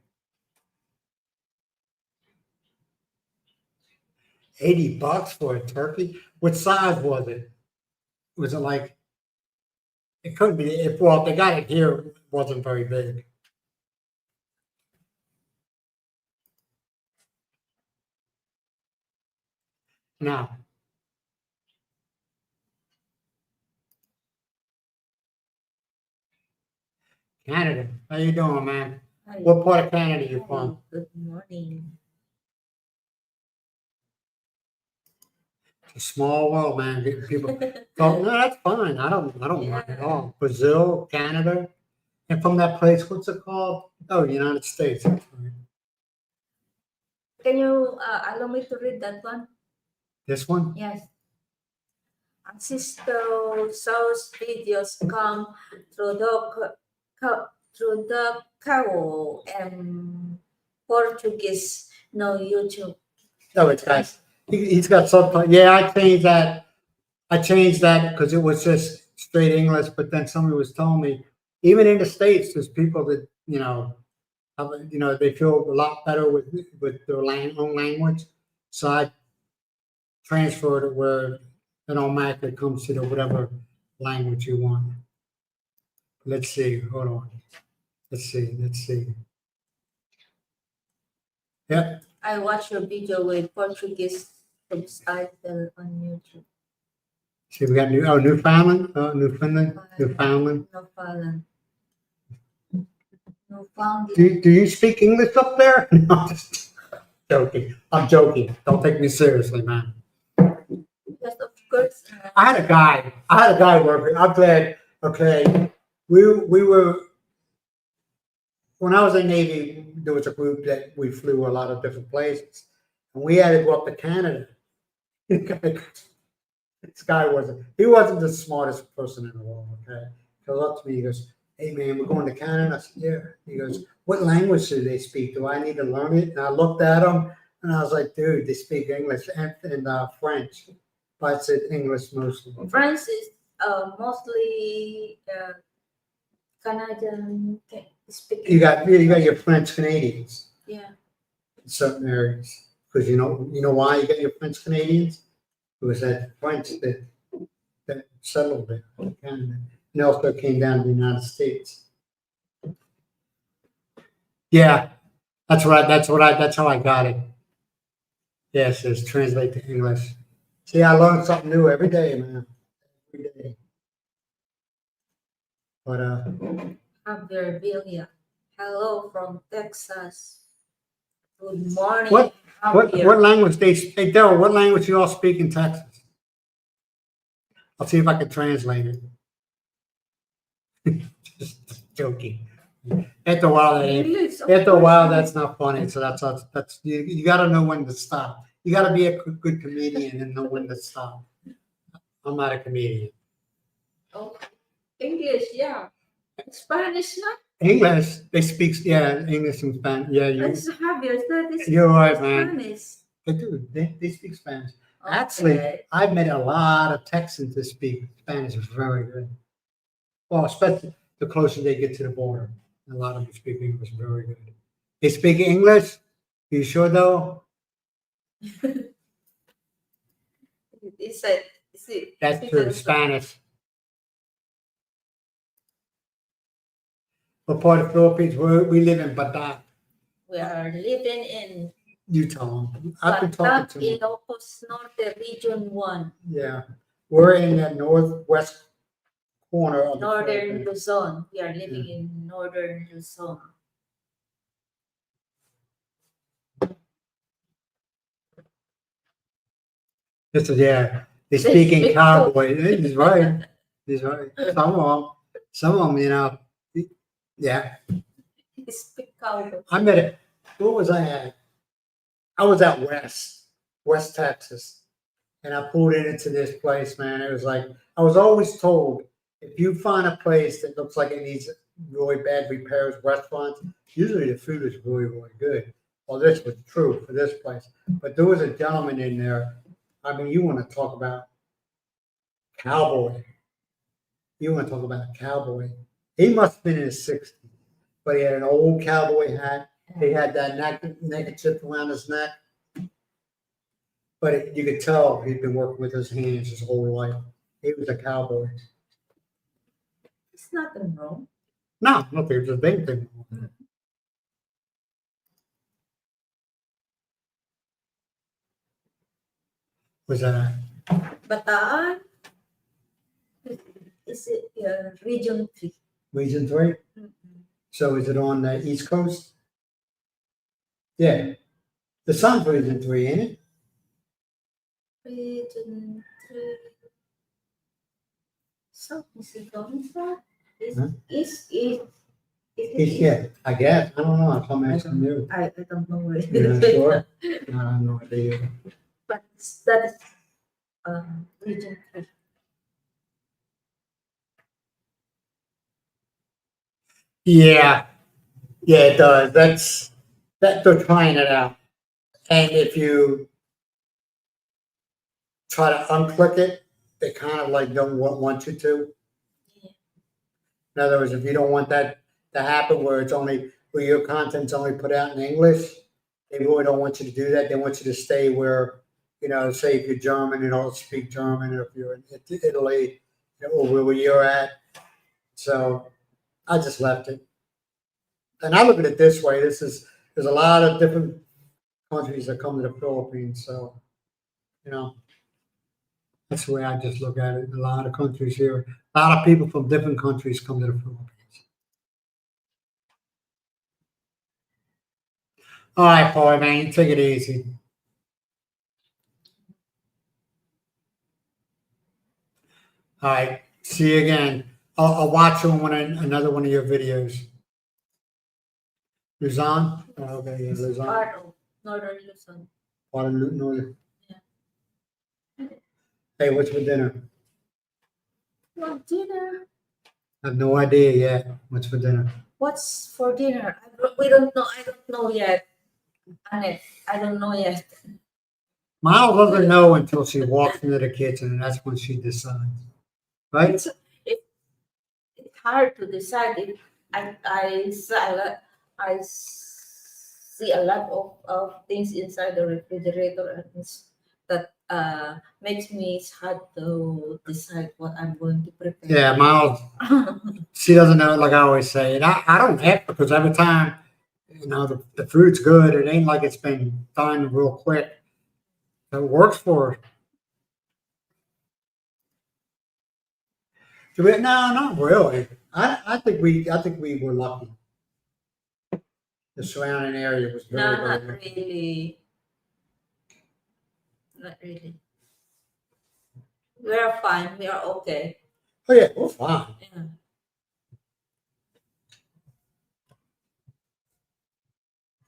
80 bucks for a turkey? What size was it? Was it like, it couldn't be, if they got it here, it wasn't very big. Now, Canada, how you doing, man? Hi. What part of Canada you from? Good morning. It's a small world, man. People thought, no, that's fine. I don't mind at all. Brazil, Canada, and from that place, what's it called? Oh, United States. That's right. Can you allow me to read that one? This one? Yes. Ancestral source videos come through through the Carol and Portuguese, no YouTube. No, it's got, he's got subtitles. Yeah, I changed that. I changed that because it was just straight English. But then somebody was telling me, even in the States, there's people that, they feel a lot better with their own language. So I transferred it where it automatically comes to the whatever language you want. Let's see. Hold on. Let's see. Let's see. Yep. I watch your video with Portuguese subtitle on YouTube. See, we got Newfoundland, Newfoundland. Newfoundland. Do you speak English up there? No, I'm just joking. I'm joking. Don't take me seriously, man. Yes, of course. I had a guy working. I'm glad. Okay, we were when I was in Navy. There was a group that we flew a lot of different places, and we had to go up to Canada. This guy wasn't the smartest person in the world, okay? He goes up to me, he goes, hey man, we're going to Canada. I said, yeah. He goes, what language do they speak? Do I need to learn it? And I looked at him and I was like, dude, they speak English and French. But I said English mostly. France is mostly Canadian speaking. You got your French Canadians Yeah. in certain areas. Because you know why you got your French Canadians? It was that French that settled there in Canada. And also came down to the United States. Yeah, that's right. That's how I got it. Yeah, it says translate to English. See, I learn something new every day, man. Every day. But Javier Villa. Hello from Texas. Good morning. what Javier. language hey Daryl, what language you all speak in Texas? I'll see if I can translate it. Just joking. After a while, English, of after a while, course. that's not funny. So that's you got to know when to stop. You got to be a good comedian and know when to stop. I'm not a comedian. Oh, English, yeah. Spanish, no? English, they speak, yeah, English and Spanish. Yeah, It's Javier. That is you're right, man. Spanish. They do. They speak Spanish. Actually, Okay. I've met a lot of Texans that speak Spanish very good. Well, especially the closer they get to the border. A lot of them speak English very good. They speak English? You sure though? It's a, That's true. Spanish. What part of the Philippines? We live in Bataan. we are living in You tell them. I've been talking to them. Ilocos Norte, Region 1, Yeah. We're in the northwest corner of the Northern Philippines. Luzon. We are living in Northern Luzon. This is, yeah. They speak in cowboy. He's right. He's right. Some of them, you know. Yeah. He speak cowboy. I met it. Where was I at? I was out West Texas. And I pulled into this place, man. It was like, I was always told, if you find a place that looks like it needs really bad repairs, restaurants, usually the food is really, really good. Well, this was true for this place. But there was a gentleman in there. I mean, you want to talk about cowboy. You want to talk about a cowboy. He must have been in his 60s, but he had an old cowboy hat. He had that neckerchief around his neck. But you could tell he'd been working with his hands his whole life. He was a cowboy. It's nothing wrong. No, there's a big thing. Was that Bataan is it Region 3. Region 3? So is it on the East Coast? Yeah. The sun's Region 3, ain't it? Region 3. So, is it going from? Is Yeah, I guess. I don't know. I'm asking you. I don't know where it You're not is. sure? No, I have no idea. But that is Region 3. Yeah. Yeah, it does. They're trying it out. And if you try to unclick it, they kind of like don't want you to. Yeah. In other words, if you don't want that to happen where where your content's only put out in English, they really don't want you to do that. They want you to stay where, say if you're German, you don't speak German, or if you're in Italy, or where you're at. So I just left it. And I look at it this way. There's a lot of different countries that come to the Philippines. So, that's the way I just look at it. A lot of countries here, a lot of people from different countries come to the Philippines. All right, Paul, man, take it easy. All right, see you again. I'll watch another one of your videos. Luzon? Oh, okay, yeah, Luzon. Part of Northern Luzon. Part of Northern. Yeah. Hey, what's for dinner? Well, dinner. I have no idea yet. What's for dinner? What's for dinner? We don't know. I don't know yet. Annette, I don't know yet. Miles doesn't know until she walks into the kitchen, and that's when she decides. Right? It's hard to decide. I see a lot of things inside the refrigerator, and that makes me hard to decide what I'm going to prepare. Yeah, Miles, she doesn't know, like I always say. And I don't have, because every time, the fruit's good. It ain't like it's been done real quick. So it works for her. No, not really. I think we were lucky. The surrounding area was No, very, very not lucky. really. Not really. We are fine. We are okay. Oh yeah, we're fine.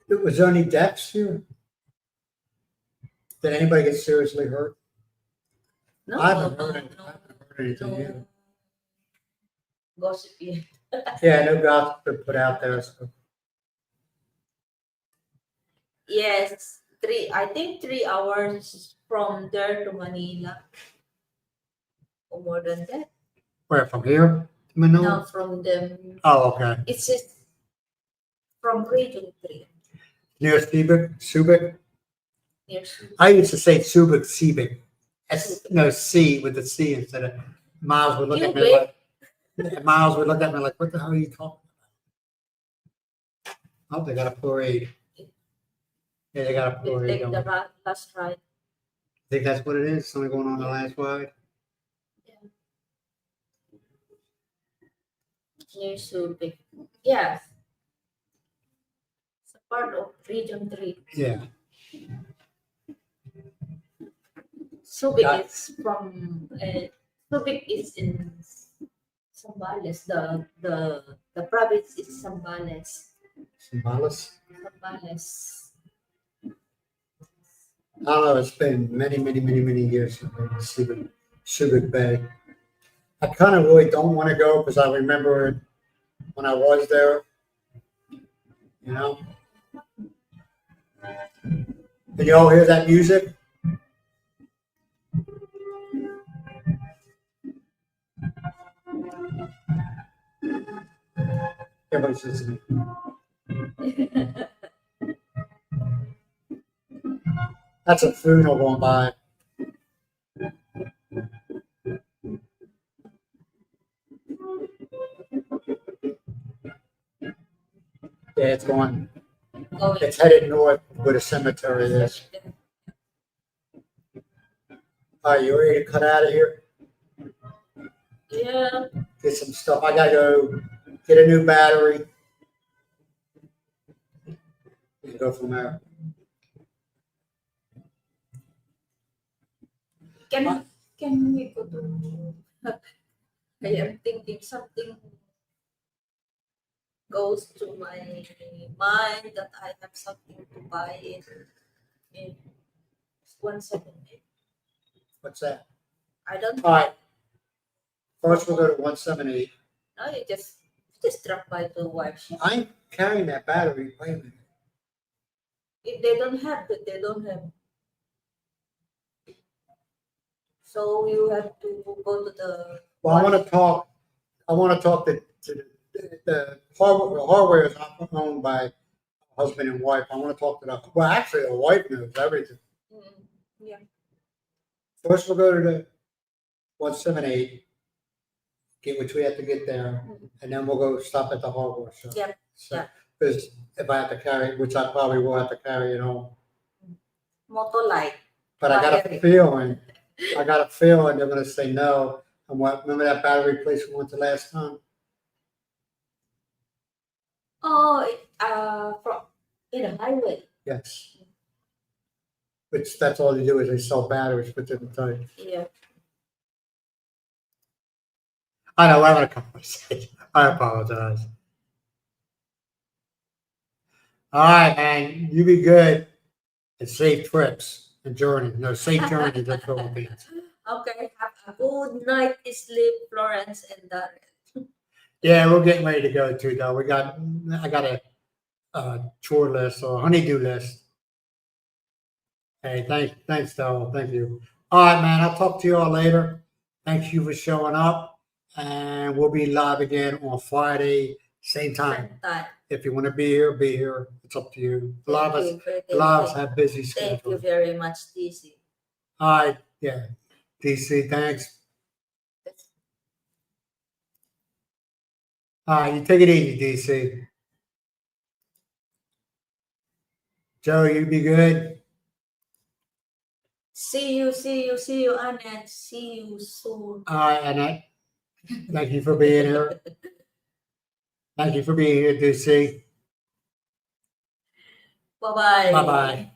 Yeah. Was there any deaths here? Did anybody get seriously hurt? No, I haven't no, heard no, anything. I haven't heard anything yet. no gossip yet. Yeah, no gossip been put out there. So. Yes, I think 3 hours from there to Manila. Or more than that. Where, from here to Manila? No, from them. Oh, okay. It's just from region 3. Near Subic? Near Subic. I used to say Subic. No, C with the C instead of. Miles would look at me like. Miles would look at me like, what the hell are you talking about? Oh, they got a parade. Yeah, they got a We parade take going. the last ride. Think that's what it is? Something going on the last ride? Near Subic. Yes. It's a part of region 3. Yeah. Subic Yeah. is from Subic is in Zambales. The province is Zambales. Symbolis? Zambales. I don't know. It's been many, many, many, many years since I've been to Subic Bay. I kind of really don't want to go because I remember it when I was there. You know? Can you all hear that music? Everybody's listening. That's a funeral going by. Yeah, it's going. Going. It's headed north where the cemetery is. All right, you ready to cut out of here? Yeah. Get some stuff. I gotta go get a new battery and go from there. Can we go to? I am thinking something goes to my mind that I have something to buy in 178. What's that? I don't All right. First, we'll go to 178. know. You just drop by to watch. I'm carrying that battery. Wait a minute. If they don't have it, they don't have. So you have to go to the. Well, I want to talk. To the hardware is not owned by husband and wife. I want to talk to the. Well, actually, the wife knows everything. Yeah. First, we'll go to the 178. Which we have to get there, and then we'll go stop at the hardware shop. Yeah. So, Yeah. because if I have to carry, which I probably will have to carry it home. Motor light. But I got a feeling they're going to say no. And remember that battery place we went to last time? Oh, from in the highway. Yes. Which that's all they do is they sell batteries, but they didn't tell you. Yeah. I know, we're having a conversation. I apologize. All right, man. You be good and safe trips and journeys. No, safe journey to the Philippines. Okay, have a good night sleep, Florence and Darren. Yeah, we're getting ready to go too, though. I got a chore list or honeydew list. Hey, thanks, though. Thank you. All right, man. I'll talk to you all later. Thank you for showing up, and we'll be live again on Friday, same time. Same time. If you want to be here, be here. It's up to you. A lot of us have busy Thank you schedules. very much, DC. All right, yeah. DC, thanks. All right, you take it easy, DC. Joe, you be good. See you, Annette. See you soon. All right, Annette. Thank you for being here. Thank you for being here, DC. Bye-bye. Bye bye.